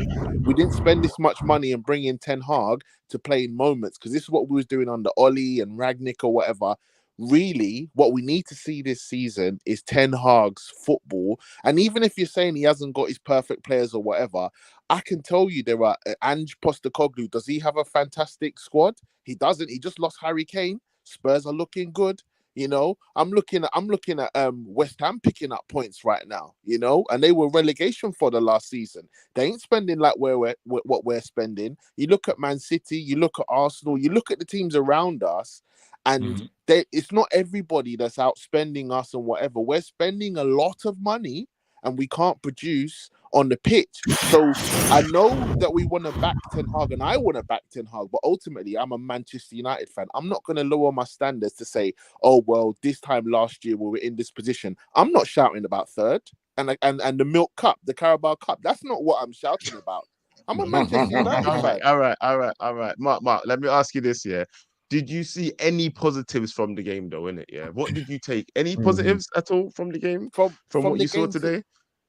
[SPEAKER 6] We didn't spend this much money and bring in Ten Hag to play in moments, because this is what we was doing under Ollie and Ragnick or whatever. Really, what we need to see this season is Ten Hag's football. And even if you're saying he hasn't got his perfect players or whatever, I can tell you there are Ange Postecoglou. Does he have a fantastic squad? He doesn't. He just lost Harry Kane. Spurs are looking good. You know, I'm looking at West Ham picking up points right now. You know, and they were relegation for the last season. They ain't spending like what we're spending. You look at Man City, you look at Arsenal, you look at the teams around us, and it's not everybody that's out spending us and whatever. We're spending a lot of money and we can't produce on the pitch. So I know that we want to back Ten Hag, and I want to back Ten Hag, but ultimately I'm a Manchester United fan. I'm not going to lower my standards to say, oh, well, this time last year we were in this position. I'm not shouting about third and the Milk Cup, the Carabao Cup. That's not what I'm shouting about. I'm a Manchester United fan.
[SPEAKER 3] All right. Mark, let me ask you this, yeah. Did you see any positives from the game, though, innit? Yeah. What did you take? Any positives at all from the game? From what
[SPEAKER 6] the
[SPEAKER 3] you saw
[SPEAKER 6] game
[SPEAKER 3] today?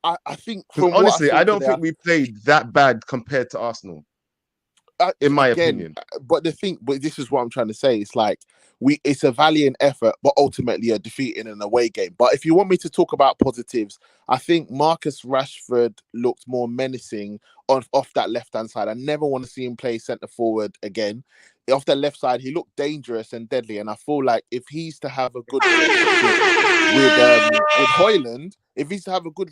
[SPEAKER 6] I think
[SPEAKER 3] Because
[SPEAKER 6] from
[SPEAKER 3] honestly,
[SPEAKER 6] what I
[SPEAKER 3] I
[SPEAKER 6] saw
[SPEAKER 3] don't
[SPEAKER 6] today,
[SPEAKER 3] think we played that bad compared to Arsenal, in my opinion.
[SPEAKER 6] But this is what I'm trying to say. It's like it's a valiant effort, but ultimately a defeat in an away game. But if you want me to talk about positives, I think Marcus Rashford looked more menacing off that left-hand side. I never want to see him play centre forward again. Off the left side, he looked dangerous and deadly. And I feel like if he's to have a good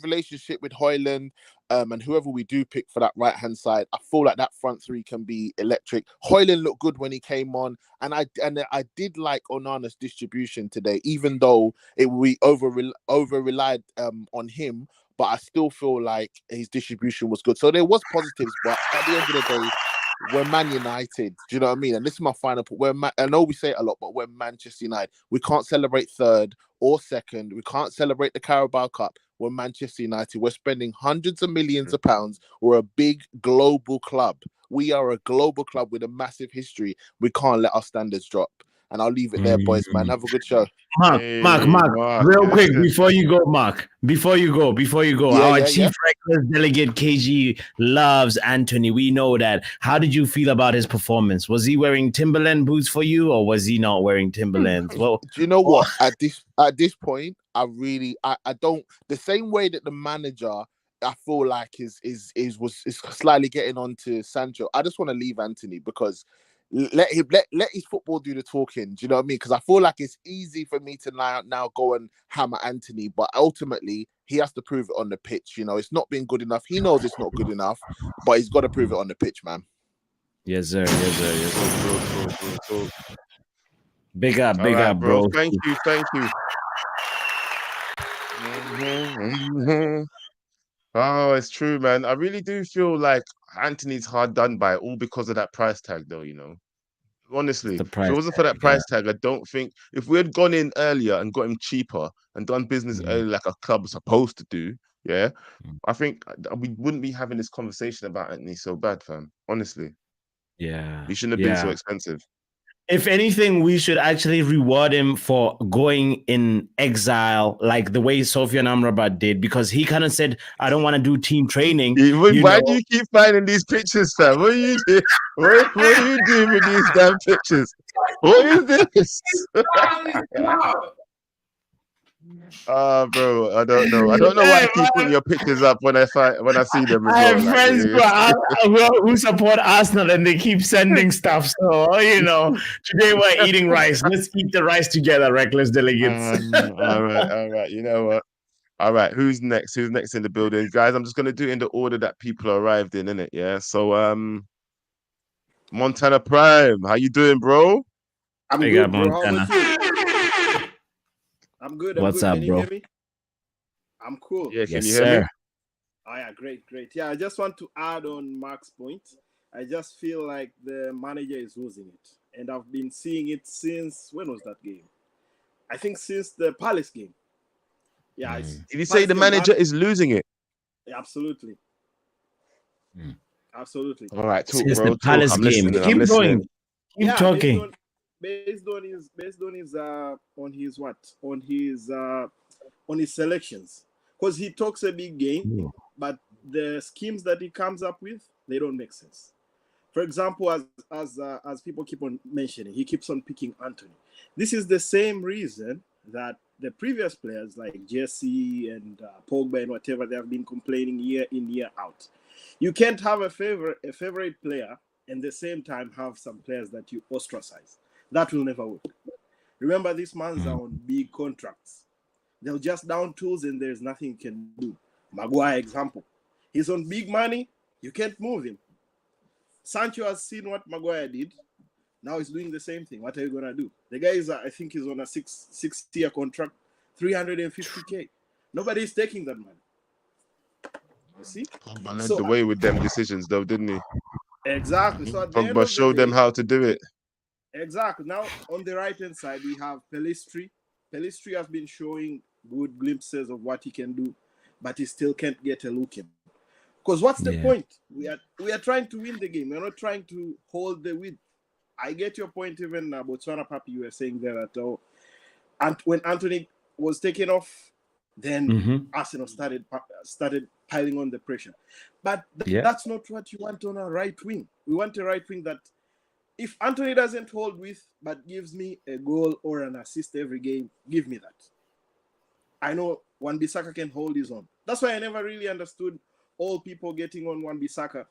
[SPEAKER 6] relationship with Højlund, and whoever we do pick for that right-hand side, I feel like that front three can be electric. Højlund looked good when he came on, and I did like Onana's distribution today, even though we over relied on him. But I still feel like his distribution was good. So there was positives, but at the end of the day, we're Man United. Do you know what I mean? And this is my final point. I know we say it a lot, but we're Manchester United. We can't celebrate third or second. We can't celebrate the Carabao Cup. We're Manchester United. We're spending hundreds of millions of pounds. We're a big global club. We are a global club with a massive history. We can't let our standards drop. And I'll leave it there, boys, man. Have a good show.
[SPEAKER 4] Mark, real quick, before you go, our chief reckless delegate KG loves Antony. We know that. How did you feel about his performance? Was he wearing Timberland boots for you, or was he not wearing Timberlands? Well,
[SPEAKER 6] do you know what? At this point, I don't, the same way that the manager, I feel like is slightly getting on to Sancho. I just want to leave Antony, because let his football do the talking. Do you know what I mean? Because I feel like it's easy for me to now go and hammer Antony, but ultimately he has to prove it on the pitch. You know, it's not been good enough. He knows it's not good enough, but he's got to prove it on the pitch, man.
[SPEAKER 4] Yes, sir. Big up, bro.
[SPEAKER 3] Thank you. Oh, it's true, man. I really do feel like Anthony's hard done by, all because of that price tag, though, you know. Honestly, if it wasn't for that price tag, I don't think, if we had gone in earlier and got him cheaper and done business early like a club is supposed to do, I think we wouldn't be having this conversation about Anthony so bad, fam. Honestly.
[SPEAKER 4] Yeah.
[SPEAKER 3] He shouldn't have been so expensive.
[SPEAKER 4] if anything, we should actually reward him for going in exile, like the way Sofian Amrabat did, because he kind of said, "I don't want to do team training."
[SPEAKER 3] Why do you keep finding these pictures, fam? What are you doing? What are you doing with these damn pictures? What is this? Bro, I don't know. I don't know why you keep putting your pictures up when I see them as
[SPEAKER 4] I
[SPEAKER 3] well.
[SPEAKER 4] have
[SPEAKER 3] like,
[SPEAKER 4] friends who support Arsenal and they keep sending stuff. So, today we're eating rice. Let's eat the rice together, reckless delegates.
[SPEAKER 3] All right. You know what? All right. Who's next? Who's next in the building? Guys, I'm just going to do it in the order that people arrived in, innit? Yeah. So, Montana Prime, how you doing, bro?
[SPEAKER 7] I'm good, bro. How about you? I'm good.
[SPEAKER 4] What's up,
[SPEAKER 7] Can
[SPEAKER 4] bro?
[SPEAKER 7] you hear me? I'm cool.
[SPEAKER 3] Yeah, can
[SPEAKER 4] Yes,
[SPEAKER 3] you hear
[SPEAKER 4] sir.
[SPEAKER 3] me?
[SPEAKER 7] Oh, yeah, great. Yeah, I just want to add on Mark's point. I just feel like the manager is losing it. And I've been seeing it since, when was that game? I think since the Palace game. Yeah.
[SPEAKER 3] Did you say the manager is losing it?
[SPEAKER 7] Yeah, absolutely. Absolutely.
[SPEAKER 3] All right, talk,
[SPEAKER 4] Since
[SPEAKER 3] bro.
[SPEAKER 4] the Palace
[SPEAKER 3] I'm
[SPEAKER 4] game.
[SPEAKER 3] listening.
[SPEAKER 4] Keep
[SPEAKER 3] I'm listening.
[SPEAKER 4] going. Keep talking.
[SPEAKER 7] Based on his selections, because he talks a big game, but the schemes that he comes up with, they don't make sense. For example, as people keep on mentioning, he keeps on picking Antony. This is the same reason that the previous players like Jesse and Pogba and whatever, they have been complaining year in, year out. You can't have a favorite player and at the same time have some players that you ostracize. That will never work. Remember, these mans are on big contracts. They'll just down tools and there's nothing you can do. Maguire, example. He's on big money. You can't move him. Sancho has seen what Maguire did. Now he's doing the same thing. What are you going to do? The guy is, I think he's on a six-year contract, 350K. Nobody's taking that money. You see?
[SPEAKER 3] Pogba led the way with them decisions, though, didn't he?
[SPEAKER 7] Exactly. So at the end
[SPEAKER 3] Pogba
[SPEAKER 7] of the
[SPEAKER 3] showed them
[SPEAKER 7] day,
[SPEAKER 3] how to do it.
[SPEAKER 7] Exactly. Now, on the right-hand side, we have Pellistri. Pellistri has been showing good glimpses of what he can do, but he still can't get a look in. Because what's the point? We are trying to win the game. We're not trying to hold the win. I get your point. Even botswanapapi, you were saying there that and when Antony was taken off, then Arsenal started piling on the pressure. But that's not what you want on a right wing. We want a right wing that, if Antony doesn't hold with, but gives me a goal or an assist every game, give me that. I know Wan-Bissaka can hold his own. That's why I never really understood all people getting on Wan-Bissaka.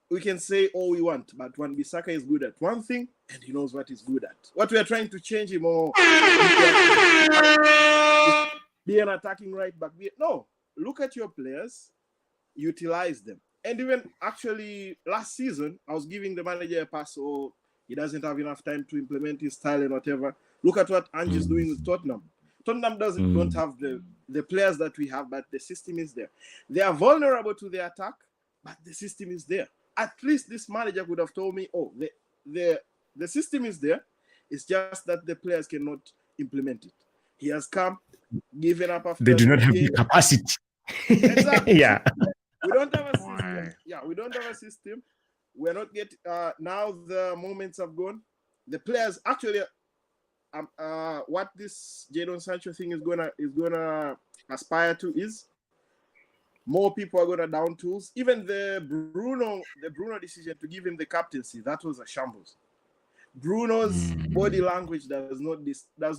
[SPEAKER 7] We can say all we want, but Wan-Bissaka is good at one thing, and he knows what he's good at. What we are trying to change him be an attacking right back. No, look at your players, utilize them. And even actually last season, I was giving the manager a pass, so he doesn't have enough time to implement his style and whatever. Look at what Ange is doing with Tottenham. Tottenham don't have the players that we have, but the system is there. They are vulnerable to the attack, but the system is there. At least this manager could have told me, the system is there. It's just that the players cannot implement it. He has come, given up after.
[SPEAKER 4] They do not have the capacity.
[SPEAKER 7] Exactly.
[SPEAKER 4] Yeah.
[SPEAKER 7] We don't have a system. Yeah, we don't have a system. We're not getting. Now the moments have gone. The players actually. What this Jadon Sancho thing is gonna aspire to is more people are gonna down tools. Even the Bruno decision to give him the captaincy, that was a shambles. Bruno's body language does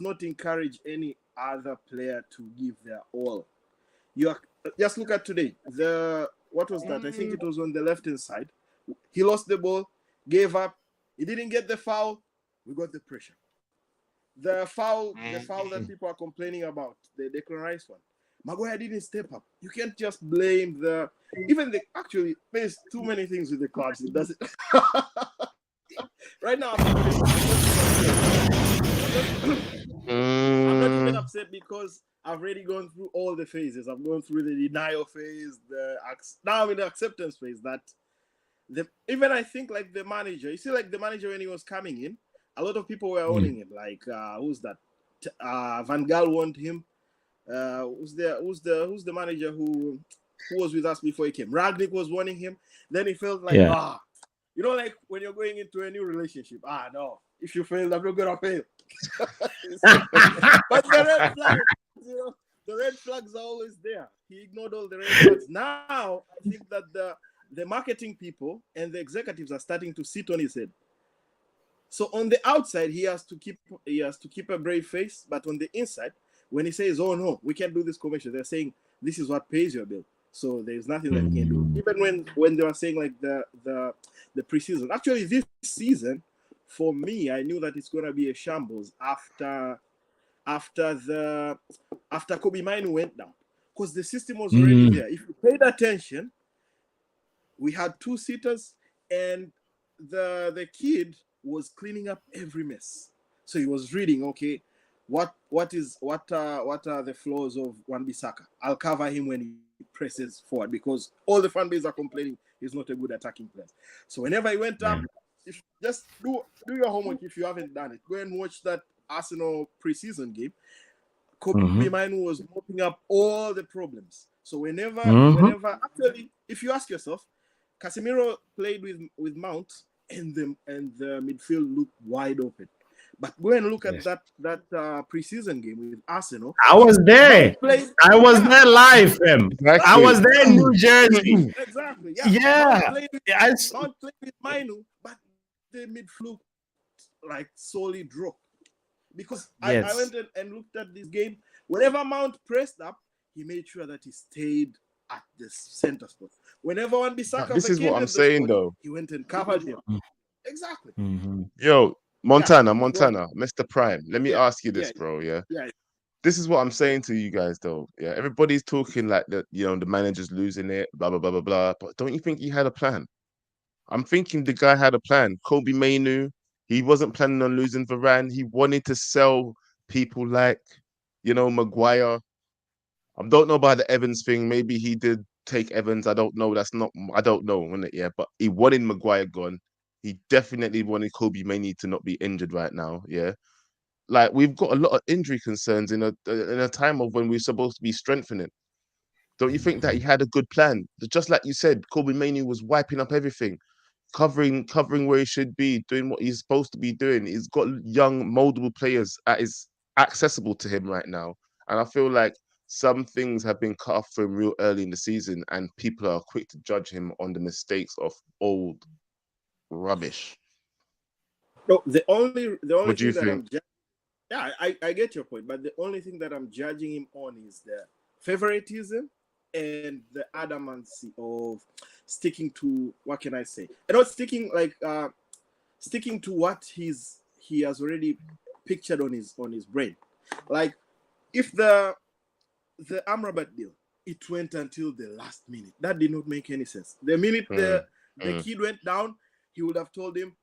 [SPEAKER 7] not encourage any other player to give their all. Just look at today. What was that? I think it was on the left-hand side. He lost the ball, gave up. He didn't get the foul. We got the pressure. The foul that people are complaining about, the Declan Rice one. Maguire didn't step up. You can't just blame actually, there's too many things with the clubs. It doesn't. Right now, I'm not even upset because I've already gone through all the phases. I've gone through the denial phase, now I'm in the acceptance phase. Even I think like the manager, you see, like the manager when he was coming in, a lot of people were owning him. Like who's that? Van Gaal wanted him. Who's the manager who was with us before he came? Ragnick was wanting him. Then he felt like like when you're going into a new relationship, no, if you fail, I'm not gonna fail. But the red flags, the red flags are always there. He ignored all the red flags. Now I think that the marketing people and the executives are starting to sit on his head. So on the outside, he has to keep a brave face, but on the inside, when he says, "Oh no, we can't do this commercial," they're saying this is what pays your bill. So there's nothing that he can do. Even when they were saying like the preseason. Actually, this season, for me, I knew that it's gonna be a shambles after Kobe Manu went down, because the system was already there. If you paid attention, we had two sitters, and the kid was cleaning up every mess. So he was reading, okay, what are the flaws of Wan-Bissaka? I'll cover him when he presses forward, because all the fan base are complaining he's not a good attacking player. So whenever he went up, if just do your homework if you haven't done it. Go and watch that Arsenal preseason game. Kobe Manu was mopping up all the problems. So whenever actually, if you ask yourself, Casemiro played with Mount, and the midfield looked wide open. But go and look at that preseason game with Arsenal.
[SPEAKER 4] I was there. I was there live, fam.
[SPEAKER 3] Exactly.
[SPEAKER 4] I was there in New Jersey.
[SPEAKER 7] Exactly.
[SPEAKER 4] Yeah.
[SPEAKER 7] Mount played with Manu, but the midfield like solely dropped. Because I went and looked at this game. Whenever Mount pressed up, he made sure that he stayed at the center spot. Whenever Wan-Bissaka,
[SPEAKER 3] this is what I'm saying, though.
[SPEAKER 7] he went and covered him. Exactly.
[SPEAKER 3] Yo, Montana, Mr. Prime. Let me ask you this, bro. Yeah. This is what I'm saying to you guys, though. Yeah, everybody's talking like that. The manager's losing it, blah blah blah blah blah. But don't you think he had a plan? I'm thinking the guy had a plan. Kobe Manu, he wasn't planning on losing Varane. He wanted to sell people like, Maguire. I don't know about the Evans thing. Maybe he did take Evans. I don't know. I don't know, wasn't it? Yeah, but he wanted Maguire gone. He definitely wanted Kobe Manu to not be injured right now. Yeah, like we've got a lot of injury concerns in a time of when we're supposed to be strengthening. Don't you think that he had a good plan? Just like you said, Kobe Manu was wiping up everything, covering where he should be, doing what he's supposed to be doing. He's got young, moldable players accessible to him right now, and I feel like some things have been cut off for him real early in the season, and people are quick to judge him on the mistakes of old rubbish.
[SPEAKER 7] No, the only
[SPEAKER 3] what do you think?
[SPEAKER 7] I get your point, but the only thing that I'm judging him on is the favoritism and the adamancy of sticking to, what can I say? And not sticking to what he has already pictured on his brain. Like if the Amrabat deal, it went until the last minute. That did not make any sense. The minute the kid went down, he would have told him,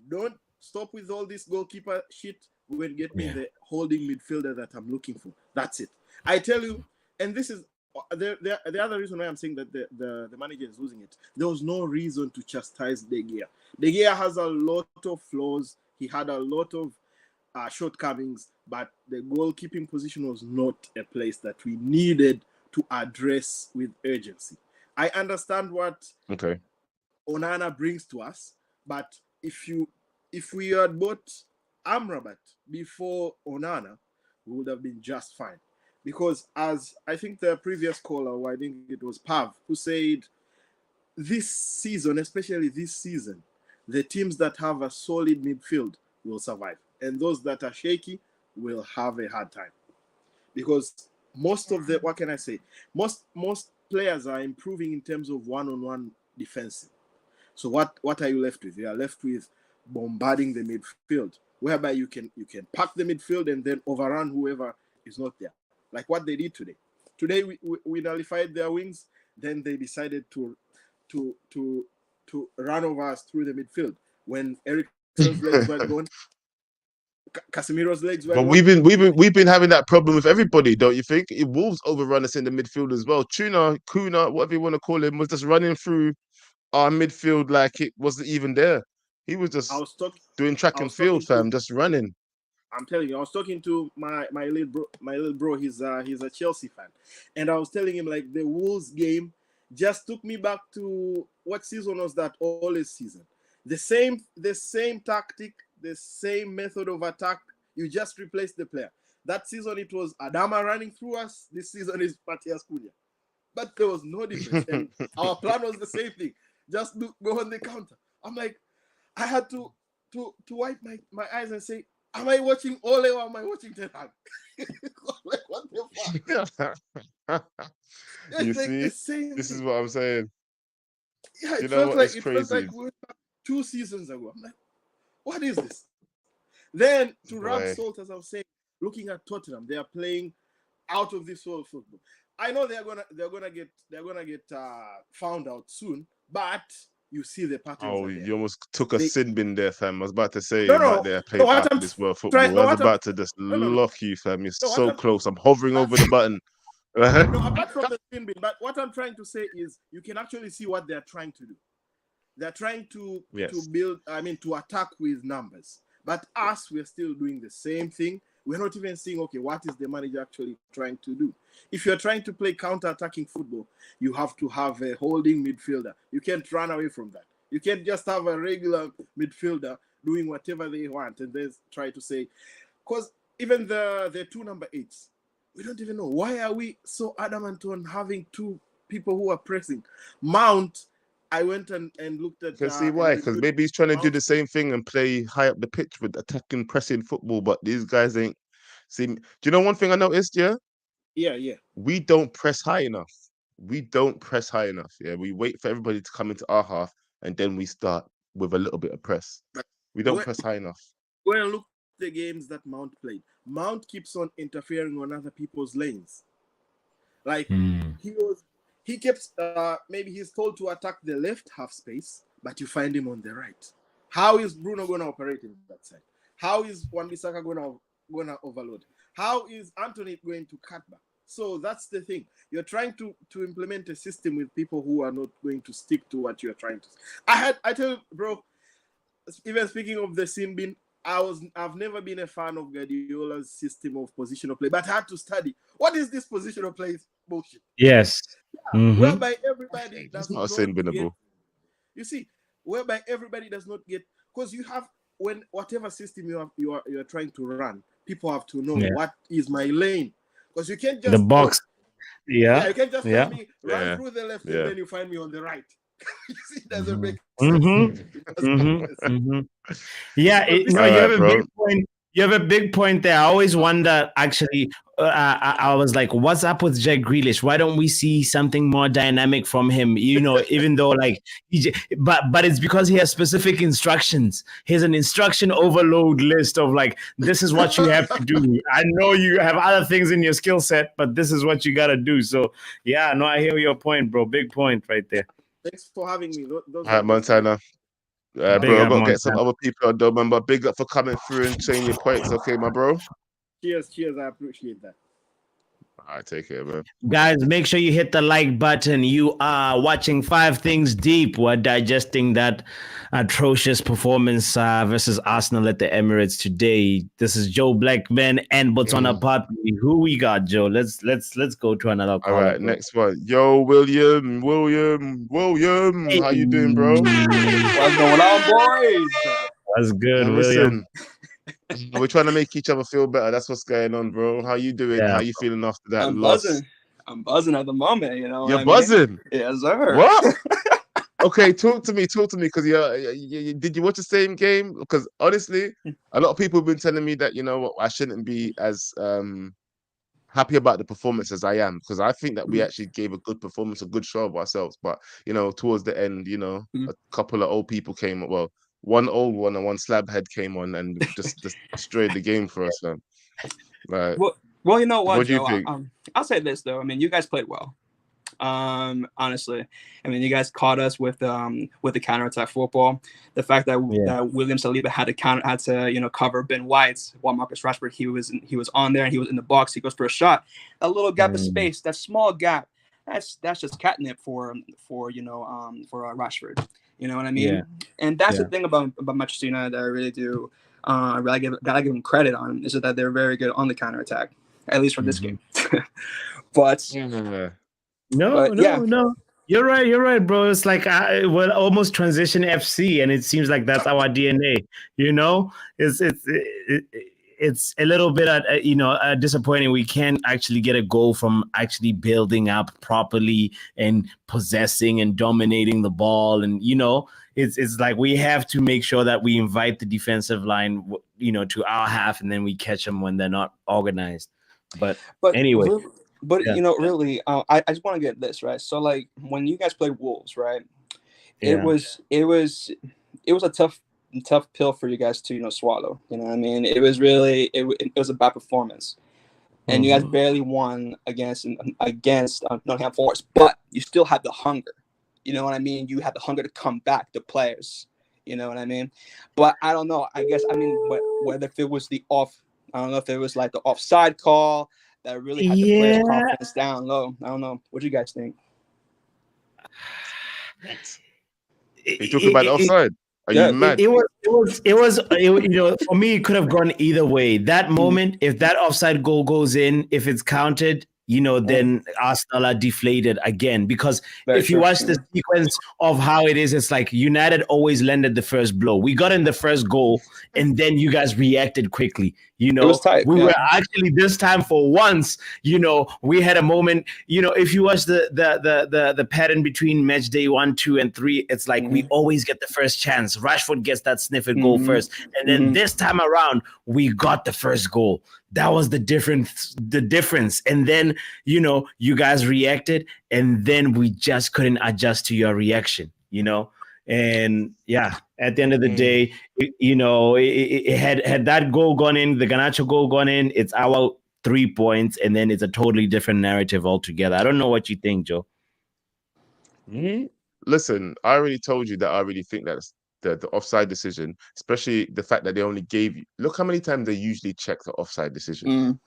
[SPEAKER 7] "Don't stop with all this goalkeeper shit. Go and get me the holding midfielder that I'm looking for." That's it. I tell you, and this is the other reason why I'm saying that the manager is losing it. There was no reason to chastise De Gea. De Gea has a lot of flaws. He had a lot of shortcomings, but the goalkeeping position was not a place that we needed to address with urgency. I understand what Onana brings to us, but if we had bought Amrabat before Onana, we would have been just fine. Because as I think the previous caller, or I think it was Pav, who said this season, especially this season, the teams that have a solid midfield will survive. And those that are shaky will have a hard time. Because most of the, most players are improving in terms of one-on-one defensive. So what are you left with? You are left with bombarding the midfield, whereby you can pack the midfield and then overrun whoever is not there. Like what they did today. Today we nullified their wings, then they decided to run over us through the midfield. When Erik's legs were gone, Casemiro's legs were gone.
[SPEAKER 3] But we've been having that problem with everybody, don't you think? Wolves overrun us in the midfield as well. Kuna, whatever you want to call him, was just running through our midfield like it wasn't even there. He was just doing track and field, fam, just running.
[SPEAKER 7] I'm telling you, I was talking to my little bro. He's a Chelsea fan, and I was telling him like the Wolves game just took me back to what season was that? All this season, the same tactic, the same method of attack. You just replace the player. That season it was Adama running through us. This season is Matthias Cunha. But there was no difference. And our plan was the same thing. Just go on the counter. I'm like, I had to wipe my eyes and say, am I watching Ole or am I watching Ten Hag? Like, what the fuck?
[SPEAKER 3] You see? This is what I'm saying.
[SPEAKER 7] Yeah,
[SPEAKER 3] you know what?
[SPEAKER 7] Like,
[SPEAKER 3] it's crazy.
[SPEAKER 7] It felt like we were 2 seasons ago. I'm like, what is this? Then to rub salt, as I was saying, looking at Tottenham, they are playing out of this world football. I know they're gonna get found out soon, but you see the patterns.
[SPEAKER 3] Oh, you almost took a sin bin there, fam. I was about to say they're playing out of this world football. I was about to just lock you, fam. You're so close. I'm hovering over the button.
[SPEAKER 7] No, apart from the sin bin, but what I'm trying to say is you can actually see what they're trying to do. They're trying to build, to attack with numbers. But us, we're still doing the same thing. We're not even seeing, okay, what is the manager actually trying to do? If you're trying to play counter-attacking football, you have to have a holding midfielder. You can't run away from that. You can't just have a regular midfielder doing whatever they want and then try to say, because even the 2 number 8s, we don't even know. Why are we so adamant on having 2 people who are pressing? Mount, I went and looked at...
[SPEAKER 3] Can see why, because maybe he's trying to do the same thing and play high up the pitch with attacking, pressing football, but these guys ain't... Do you know one thing I noticed, yeah?
[SPEAKER 7] Yeah.
[SPEAKER 3] We don't press high enough. We wait for everybody to come into our half and then we start with a little bit of press. We don't press high enough.
[SPEAKER 7] Well, look at the games that Mount played. Mount keeps on interfering on other people's lanes. Like, he kept, maybe he's told to attack the left half space, but you find him on the right. How is Bruno going to operate in that side? How is Wan-Bissaka going to overload? How is Antony going to cut back? So that's the thing. You're trying to implement a system with people who are not going to stick to what you're trying to. I tell you, bro, even speaking of the sin bin, I've never been a fan of Guardiola's system of positional play, but I had to study. What is this positional play bullshit?
[SPEAKER 4] Yes.
[SPEAKER 7] Yeah, whereby everybody does not
[SPEAKER 3] get,
[SPEAKER 7] you see, whereby everybody does not get, because you have, when whatever system you are trying to run, people have to know what is my lane, because you can't just
[SPEAKER 4] the box.
[SPEAKER 7] You can't just tell me run through the left and then you find me on the right. You see, it doesn't make sense.
[SPEAKER 4] Yeah, you have a big point. You have a big point there. I always wonder, actually, I was like, what's up with Jack Grealish? Why don't we see something more dynamic from him? Even though but it's because he has specific instructions. He has an instruction overload list of like, this is what you have to do. I know you have other things in your skill set, but this is what you got to do. So yeah, no, I hear your point, bro. Big point right there.
[SPEAKER 7] Thanks for having me.
[SPEAKER 3] All right, Montana. Bro, I've got to get some other people on, though, man. But big up for coming through and saying your points, okay, my bro?
[SPEAKER 7] Cheers. I appreciate that.
[SPEAKER 3] All right, take care, man.
[SPEAKER 4] Guys, make sure you hit the like button. You are watching 5 Things Deep. We're digesting that atrocious performance versus Arsenal at the Emirates today. This is Joe Blackman and botswanapapi. Who we got, Joe? Let's go to another call.
[SPEAKER 3] All right, next one. Yo, William.
[SPEAKER 4] Hey.
[SPEAKER 3] How you doing, bro?
[SPEAKER 8] What's going on, boys?
[SPEAKER 4] That's good,
[SPEAKER 3] Now,
[SPEAKER 4] William.
[SPEAKER 3] listen, we're trying to make each other feel better. That's what's going on, bro. How you doing? How you feeling after that loss?
[SPEAKER 8] I'm buzzing at the moment,
[SPEAKER 3] You're buzzing?
[SPEAKER 8] Yes, sir.
[SPEAKER 3] What? Okay, talk to me, because did you watch the same game? Because honestly, a lot of people have been telling me that, I shouldn't be as happy about the performance as I am, because I think that we actually gave a good performance, a good show of ourselves. But, towards the end, a couple of old people came, well, one old one and one slab head came on and just destroyed the game for us, man. Like,
[SPEAKER 8] well, you know what,
[SPEAKER 3] do you think?
[SPEAKER 8] I'll say this, though. I mean, you guys played well. Honestly, I mean, you guys caught us with the counterattack football. The fact that William Saliba had to cover Ben White while Marcus Rashford, he was on there and he was in the box. He goes for a shot. A little gap of space, that small gap, that's just catnip for Rashford. You know what I mean? Yeah. And that's the thing about Manchester United that I really do. Gotta give them credit on is that they're very good on the counterattack, at least from this game. But
[SPEAKER 4] No. You're right, bro. It's like we're almost transition FC, and it seems like that's our DNA. You know, it's a little bit disappointing. We can't actually get a goal from actually building up properly and possessing and dominating the ball, and it's like we have to make sure that we invite the defensive line, to our half, and then we catch them when they're not organized. But anyway.
[SPEAKER 8] But really, I just want to get this right. So, like, when you guys played Wolves, right?
[SPEAKER 4] Yeah.
[SPEAKER 8] It was a tough pill for you guys to swallow. You know what I mean? It was really it was a bad performance, and you guys barely won against Nottingham Forest. But you still had the hunger. You know what I mean? You had the hunger to come back. The players. You know what I mean? But I don't know. I guess whether if it was I don't know if it was like the offside call that really had the players' confidence down low. I don't know. What do you guys think?
[SPEAKER 3] You talking about the offside? Are you mad?
[SPEAKER 4] It was for me, it could have gone either way. That moment, if that offside goal goes in, if it's counted, then Arsenal are deflated again. Because if you watch the sequence of how it is, it's like United always landed the first blow. We got in the first goal, and then you guys reacted quickly. It
[SPEAKER 8] was tight.
[SPEAKER 4] We were actually, this time for once, we had a moment. If you watch the pattern between match day 1, 2, and 3, it's like we always get the first chance. Rashford gets that sniffed goal first, and then this time around, we got the first goal. That was the difference. And then, you guys reacted, and then we just couldn't adjust to your reaction, And at the end of the day, it had that goal gone in, the Garnacho goal gone in, it's our 3 points, and then it's a totally different narrative altogether. I don't know what you think, Joe.
[SPEAKER 3] Listen, I already told you that I really think that's the offside decision, especially the fact that they only gave you. Look how many times they usually check the offside decision.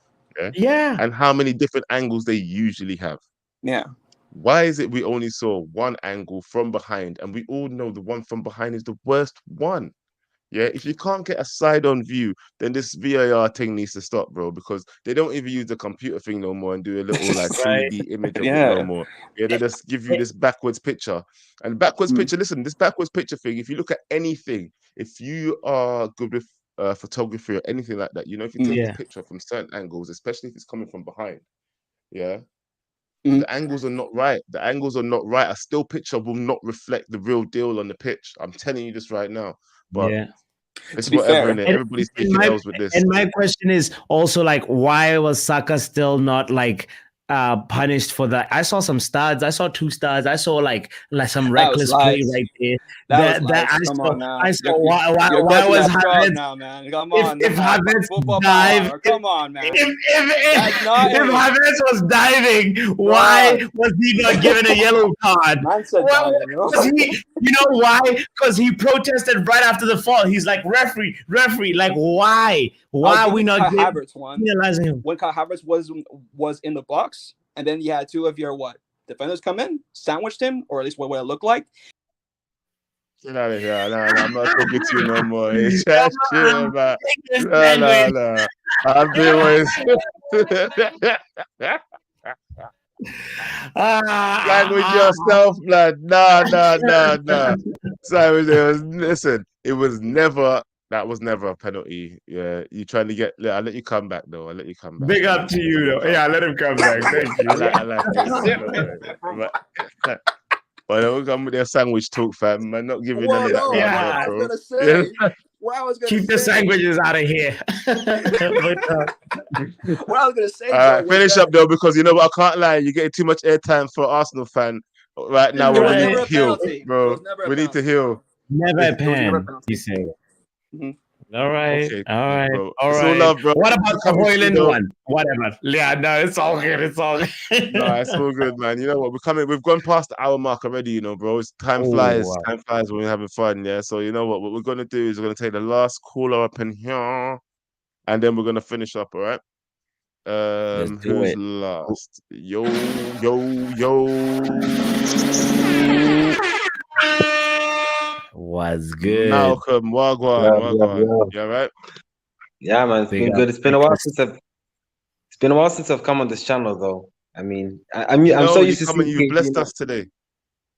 [SPEAKER 4] Yeah.
[SPEAKER 3] And how many different angles they usually have.
[SPEAKER 8] Yeah.
[SPEAKER 3] Why is it we only saw one angle from behind, and we all know the one from behind is the worst one? Yeah, if you can't get a side-on view, then this VAR thing needs to stop, bro, because they don't even use the computer thing no more and do a little like 3D image of it no more. Yeah, they just give you this backwards picture. And backwards picture, listen, this backwards picture thing, if you look at anything, if you are good with photography or anything like that, if you take a picture from certain angles, especially if it's coming from behind, the angles are not right. The angles are not right. A still picture will not reflect the real deal on the pitch. I'm telling you this right now. But it's whatever, innit? Everybody's taking L's with this.
[SPEAKER 4] And my question is also like, why was Saka still not like punished for that? I saw some studs. I saw 2 studs. I saw like some reckless play right there. I saw why was Havertz
[SPEAKER 8] now, man? Come on,
[SPEAKER 4] if Havertz dive?
[SPEAKER 8] Come on, man.
[SPEAKER 4] If Havertz was diving, why was he not given a yellow card? You know why? Because he protested right after the fall. He's like, referee, like why? Why are we not penalizing him?
[SPEAKER 8] When Kai Havertz was in the box, and then you had 2 of your defenders come in, sandwiched him, or at least what it looked like.
[SPEAKER 3] Get out of here. No, I'm not talking to you no more. It's just chill, man. No. I'm doing Language yourself, blood. No. So listen, it was never. That was never a penalty. Yeah, you trying to get. I'll let you come back though.
[SPEAKER 4] Big up to you though. Yeah, let him come back. Thank you.
[SPEAKER 3] I like it. But don't come with their sandwich talk, fam. I'm not giving none of that.
[SPEAKER 4] Yeah,
[SPEAKER 3] I was
[SPEAKER 8] gonna say.
[SPEAKER 4] Keep the sandwiches out of here.
[SPEAKER 8] What I was gonna say.
[SPEAKER 3] All right, finish up though, because you know what? I can't lie. You're getting too much airtime for Arsenal fan right now. We need to heal, bro. We need to heal.
[SPEAKER 4] Never a pen. You say. All right.
[SPEAKER 3] Okay,
[SPEAKER 4] All right.
[SPEAKER 3] bro.
[SPEAKER 4] All
[SPEAKER 3] It's
[SPEAKER 4] right.
[SPEAKER 3] all love, bro.
[SPEAKER 4] What about the Hoyland one? Whatever. Yeah, no, it's all good. It's all good.
[SPEAKER 3] No, it's all good, man. You know what? We've gone past the hour mark already, bro. It's time flies.
[SPEAKER 4] Wow.
[SPEAKER 3] Time flies when we're having fun, yeah. So you know what we're gonna do is we're gonna take the last caller up in here, and then we're gonna finish up, all right? Who's last? Yo.
[SPEAKER 4] Was good.
[SPEAKER 3] Malcolm, Wagwan. You all right?
[SPEAKER 9] Yeah, man, it's been good. It's been a while since I've come on this channel, though. I mean, I'm so used to seeing
[SPEAKER 3] you blessed us today.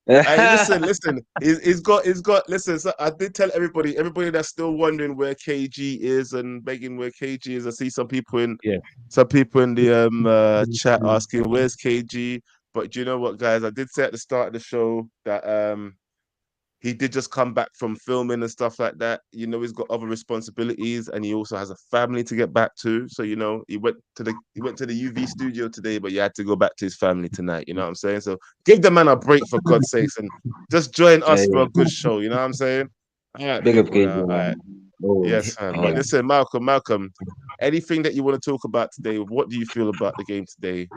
[SPEAKER 3] Hey, listen. He's got. Listen, so I did tell everybody that's still wondering where KG is and begging where KG is. I see some people in the chat asking where's KG. But do you know what, guys? I did say at the start of the show that he did just come back from filming and stuff like that. You know, he's got other responsibilities and he also has a family to get back to. So, you know, he went to the UV studio today, but he had to go back to his family tonight. You know what I'm saying? So give the man a break for God's sakes and just join us for a good show. You know what I'm saying? All right,
[SPEAKER 9] Big up
[SPEAKER 3] people.
[SPEAKER 9] KG,
[SPEAKER 3] All right.
[SPEAKER 9] Oh,
[SPEAKER 3] Yes, man. But listen, Malcolm, anything that you want to talk about today? What do you feel about the game today?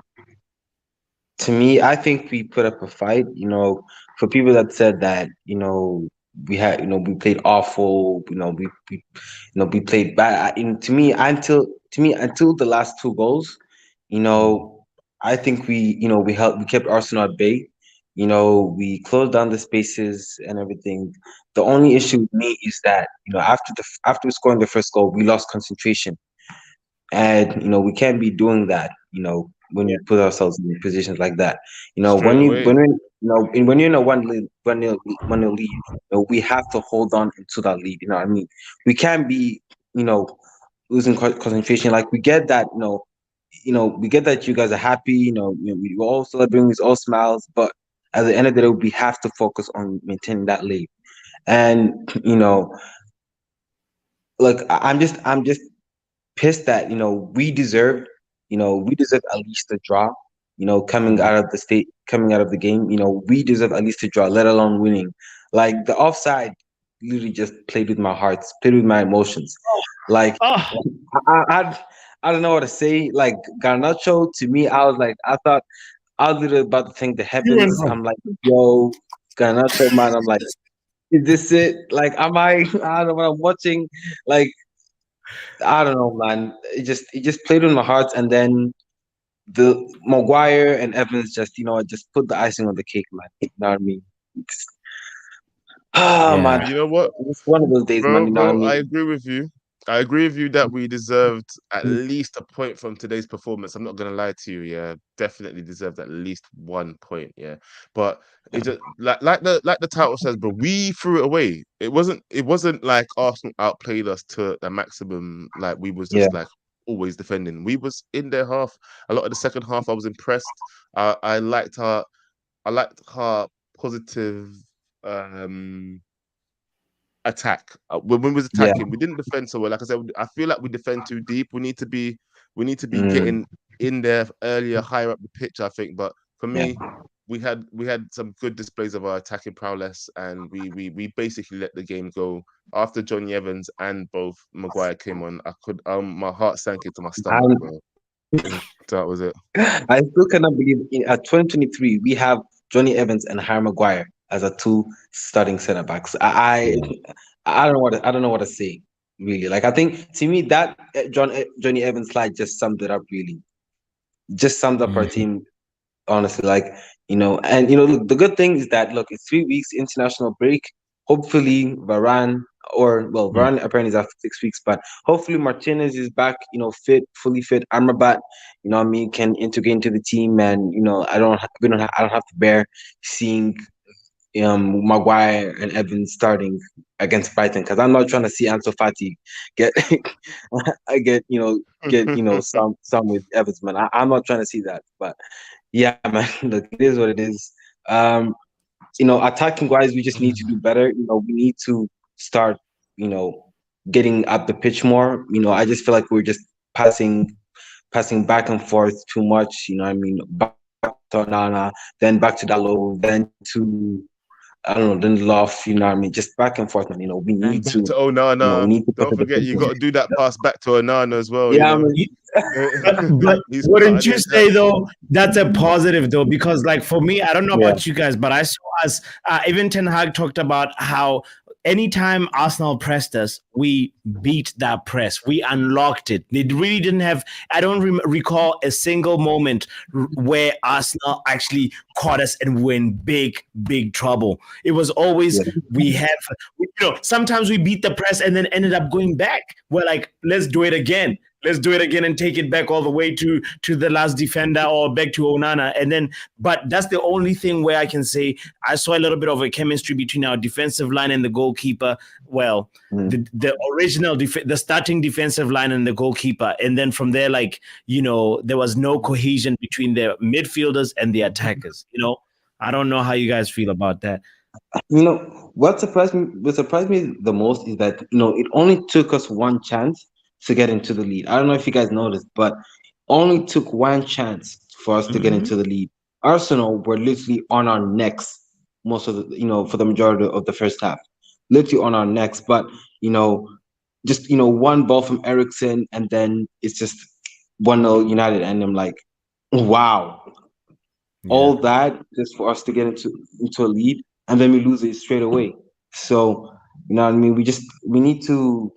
[SPEAKER 9] To me, I think we put up a fight. You know, for people that said that, you know, we played awful. You know, we played bad. To me, until the last two goals, you know, I think we kept Arsenal at bay. You know, we closed down the spaces and everything. The only issue with me is that, you know, after scoring the first goal, we lost concentration. And, you know, we can't be doing that, you know, when we put ourselves in positions like that. You know, when you're in a one nil lead, you know, we have to hold on to that lead. You know what I mean? We can't be, you know, losing concentration. Like, we get that, we get that you guys are happy, we're all celebrating, it's all smiles, but at the end of the day, we have to focus on maintaining that lead. And, you know, look, I'm just pissed that, we deserve at least a draw, coming out of the game. We deserve at least a draw, let alone winning. Like, the offside literally just played with my heart, played with my emotions. Like, I don't know what to say. Like, Garnacho, to me, I was literally about to thank the heavens. I'm like, yo, Garnacho, man. I'm like, is this it? Like, I don't know what I'm watching. Like, I don't know, man. It just played with my heart, and then the Maguire and Evans just put the icing on the cake, man. You know what I mean? Man.
[SPEAKER 3] You know what?
[SPEAKER 9] It's one of those days, man. You know what I mean?
[SPEAKER 3] I agree with you. I agree with you that we deserved at least a point from today's performance. I'm not gonna lie to you, yeah. Definitely deserved at least 1 point, yeah. But it just like the title says, bro, we threw it away. It wasn't like Arsenal outplayed us to the maximum, like we was just like always defending. We was in their half. A lot of the second half, I was impressed. I liked our positive attack. When we was attacking, we didn't defend so well. Like I said, I feel like we defend too deep. We need to be getting in there earlier, higher up the pitch, I think. But for me, we had some good displays of our attacking prowess, and we basically let the game go. After Johnny Evans and both Maguire came on, my heart sank into my stomach, bro. That was it.
[SPEAKER 9] I still cannot believe at 2023 we have Johnny Evans and Harry Maguire as a two starting centre backs. I don't know what to say, really. Like, I think to me that Johnny Evans slide just summed it up, really. Just summed up our team, honestly. Like, and look, the good thing is that, look, it's 3 weeks international break. Hopefully Varane apparently is after 6 weeks, but hopefully Martinez is back, fully fit. Amrabat, can integrate into the team, and I don't have to bear seeing Maguire and Evans starting against Brighton, because I'm not trying to see Ansu Fati get some with Evans, man. I'm not trying to see that, but yeah, man. Look, it is what it is. Attacking wise, we just need to do better. We need to start, getting up the pitch more. I just feel like we're just passing back and forth too much. You know what I mean? Back to Onana, then back to Dalot, then to then Love. You know what I mean? Just back and forth, man. We need to
[SPEAKER 3] Onana.
[SPEAKER 9] We need to
[SPEAKER 3] don't forget, you got to do that pass back to Onana as well.
[SPEAKER 4] Yeah, but wouldn't you say though that's a positive though? Because like for me, I don't know about you guys, but I saw us. Even Ten Hag talked about how anytime Arsenal pressed us, we beat that press. We unlocked it. They really didn't have. I don't recall a single moment where Arsenal actually caught us and were in big trouble. It was always sometimes we beat the press and then ended up going back. We're like, let's do it again. Let's do it again and take it back all the way to the last defender or back to Onana. And then, but that's the only thing where I can say I saw a little bit of a chemistry between our defensive line and the goalkeeper. Well, the original, the starting defensive line and the goalkeeper. And then from there, there was no cohesion between the midfielders and the attackers. I don't know how you guys feel about that.
[SPEAKER 9] What surprised me the most is that, it only took us one chance to get into the lead. I don't know if you guys noticed, but only took one chance for us to get into the lead. Arsenal were literally on our necks most of the, for the majority of the first half, literally on our necks. But, just, one ball from Eriksen and then it's just 1-0 United. And I'm like, wow, all that just for us to get into a lead and then we lose it straight away. So, you know what I mean? We just need to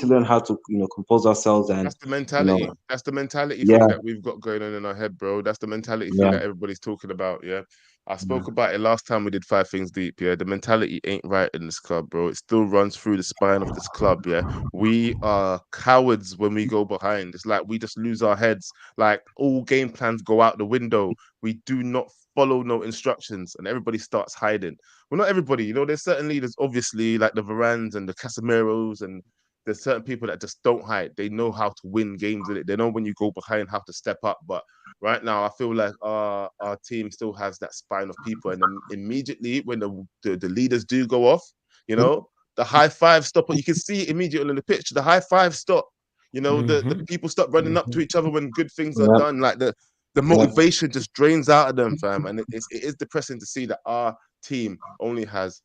[SPEAKER 9] learn how to, compose ourselves. And
[SPEAKER 3] that's the mentality. That's the mentality
[SPEAKER 9] Yeah.
[SPEAKER 3] thing that we've got going on in our head, bro. That's the mentality thing that everybody's talking about. Yeah. I spoke about it last time we did 5 Things Deep. Yeah. The mentality ain't right in this club, bro. It still runs through the spine of this club. Yeah. We are cowards when we go behind. It's like we just lose our heads. Like all game plans go out the window. We do not follow no instructions and everybody starts hiding. Well, not everybody, there's certain leaders, obviously, like the Varans and the Casemiros, and there's certain people that just don't hide. They know how to win games with it. They know when you go behind how to step up. But right now, I feel like our team still has that spine of people. And then immediately when the leaders do go off, the high five stop. You can see it immediately on the pitch. The high five stop. The people start running up to each other when good things are done. Like the motivation just drains out of them, fam. And it is depressing to see that our team only has,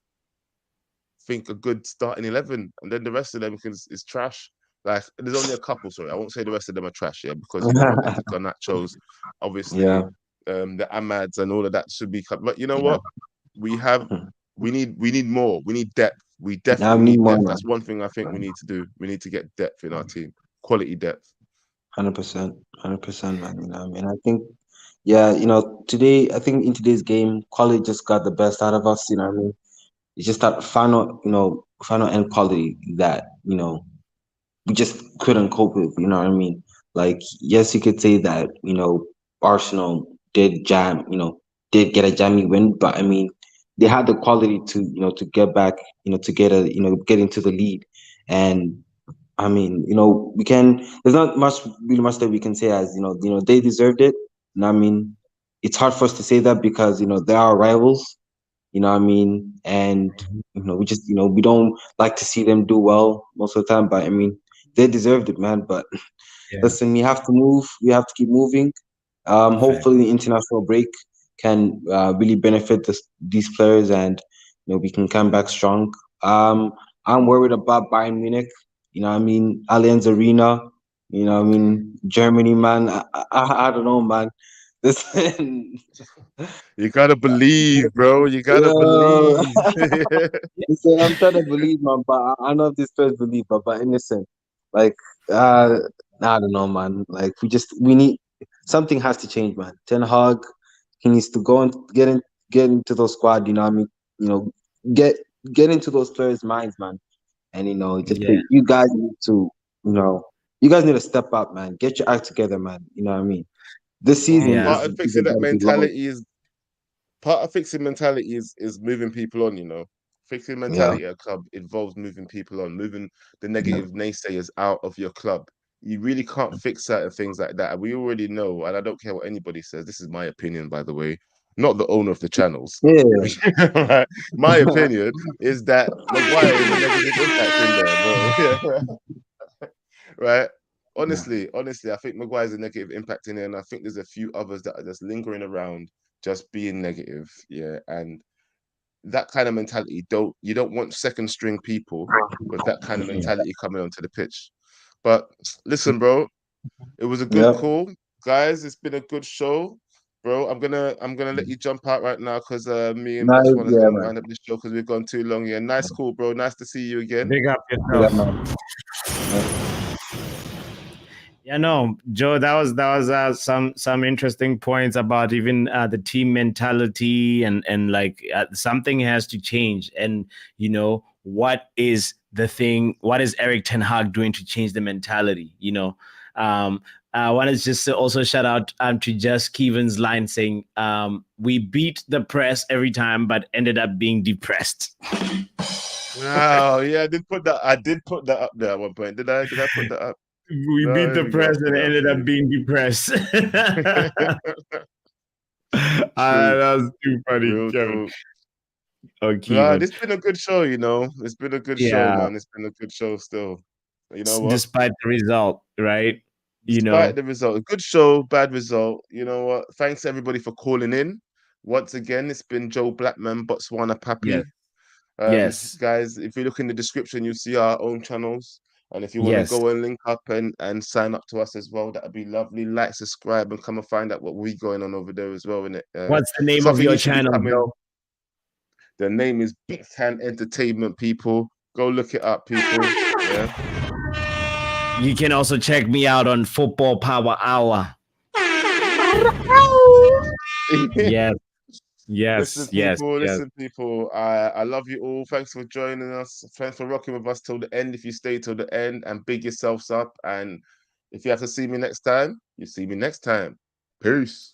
[SPEAKER 3] I think, a good starting 11, and then the rest of them is trash. Like there's only a couple. Sorry, I won't say the rest of them are trash. Yeah, because you've got the Garnachos, obviously, the Amads, and all of that should be. But you know what? We need more. We need depth. We definitely need depth. That's one thing I think we need to do. We need to get depth in our team, quality depth.
[SPEAKER 9] 100%, man. I think, today, I think in today's game, quality just got the best out of us. It's just that final end quality that, we just couldn't cope with. Like, yes, you could say that, Arsenal did get a jammy win, but I mean, they had the quality to get back, to get into the lead. And I mean, there's not really much that we can say as, they deserved it. And I mean, it's hard for us to say that because, they are rivals, and, we don't like to see them do well most of the time, but I mean, they deserved it, man. But listen, we have to move. We have to keep moving. Hopefully the international break can really benefit these players and, we can come back strong. I'm worried about Bayern Munich. Allianz Arena, Germany, man. I don't know, man. Listen,
[SPEAKER 3] you gotta believe, bro. You gotta believe.
[SPEAKER 9] Listen, I'm trying to believe, man, but I know this first believe, but innocent. Like, I don't know, man. Like, we need something has to change, man. Ten Hag, he needs to go and get into those squad. Get into those players' minds, man. And you guys need to step up, man. Get your act together, man. You know what I mean? This season,
[SPEAKER 3] part of fixing mentality is moving people on. Fixing mentality at a club involves moving people on, moving the negative naysayers out of your club. You really can't fix certain things like that. We already know, and I don't care what anybody says. This is my opinion, by the way. Not the owner of the channels. Right? My opinion is that Maguire is a negative impact in there, bro. Right? Honestly, I think Maguire is a negative impact in there, and I think there's a few others that are just lingering around, just being negative. Yeah, and that kind of mentality, you don't want second string people with that kind of mentality coming onto the pitch. But listen, bro, it was a good call, guys. It's been a good show. bro. I'm gonna let you jump out right now because me and
[SPEAKER 9] Nice,
[SPEAKER 3] Botswana's
[SPEAKER 9] yeah,
[SPEAKER 3] gonna
[SPEAKER 9] man.
[SPEAKER 3] wind up this show because we've gone too long. Yeah, nice call, bro. Nice to see you again.
[SPEAKER 4] Big up
[SPEAKER 9] Yeah,
[SPEAKER 4] yourself.
[SPEAKER 9] man.
[SPEAKER 4] Yeah, no, Joe, that was some interesting points about even the team mentality and like something has to change. And you know, what is the thing? What is eriktenhag doing to change the mentality? You know, I want to just also shout out to Just Kevin's line saying, "We beat the press every time, but ended up being depressed."
[SPEAKER 3] Oh yeah, I did put that up there at one point. Did I put that up?
[SPEAKER 4] We
[SPEAKER 3] No,
[SPEAKER 4] beat
[SPEAKER 3] there
[SPEAKER 4] the
[SPEAKER 3] we go.
[SPEAKER 4] press and
[SPEAKER 3] Put it up
[SPEAKER 4] ended
[SPEAKER 3] for
[SPEAKER 4] up
[SPEAKER 3] you.
[SPEAKER 4] being depressed.
[SPEAKER 3] True.
[SPEAKER 4] That was too funny,
[SPEAKER 3] Real
[SPEAKER 4] Kevin.
[SPEAKER 3] talk.
[SPEAKER 4] Okay,
[SPEAKER 3] Nah,
[SPEAKER 4] man.
[SPEAKER 3] this been a good show, you know. It's been a good show,
[SPEAKER 4] Yeah,
[SPEAKER 3] man. It's been a good show still. You know what?
[SPEAKER 4] despite the result, right? You
[SPEAKER 3] Despite
[SPEAKER 4] know,
[SPEAKER 3] the result, a good show, bad result. You know what? Thanks everybody for calling in. Once again, it's been Joe Blackman,
[SPEAKER 4] yes,
[SPEAKER 3] botswanapapi.
[SPEAKER 4] yes,
[SPEAKER 3] Guys, if you look in the description, you'll see our own channels. And if you want to
[SPEAKER 4] yes.
[SPEAKER 3] go and link up and sign up to us as well, that'd be lovely. Like, subscribe, and come and find out what we going on over there as well. In it,
[SPEAKER 4] What's the name of
[SPEAKER 3] something
[SPEAKER 4] your
[SPEAKER 3] used to be
[SPEAKER 4] channel,
[SPEAKER 3] coming.
[SPEAKER 4] Joe?
[SPEAKER 3] The name is Big Hand Entertainment. People, go look it up, people. Yeah.
[SPEAKER 4] You can also check me out on Football Power Hour. Yes, yes, yes, yes.
[SPEAKER 3] Listen, people. I love you all. Thanks for joining us. Thanks for rocking with us till the end. If you stay till the end, and big yourselves up. And if you have to see me next time, you see me next time. Peace.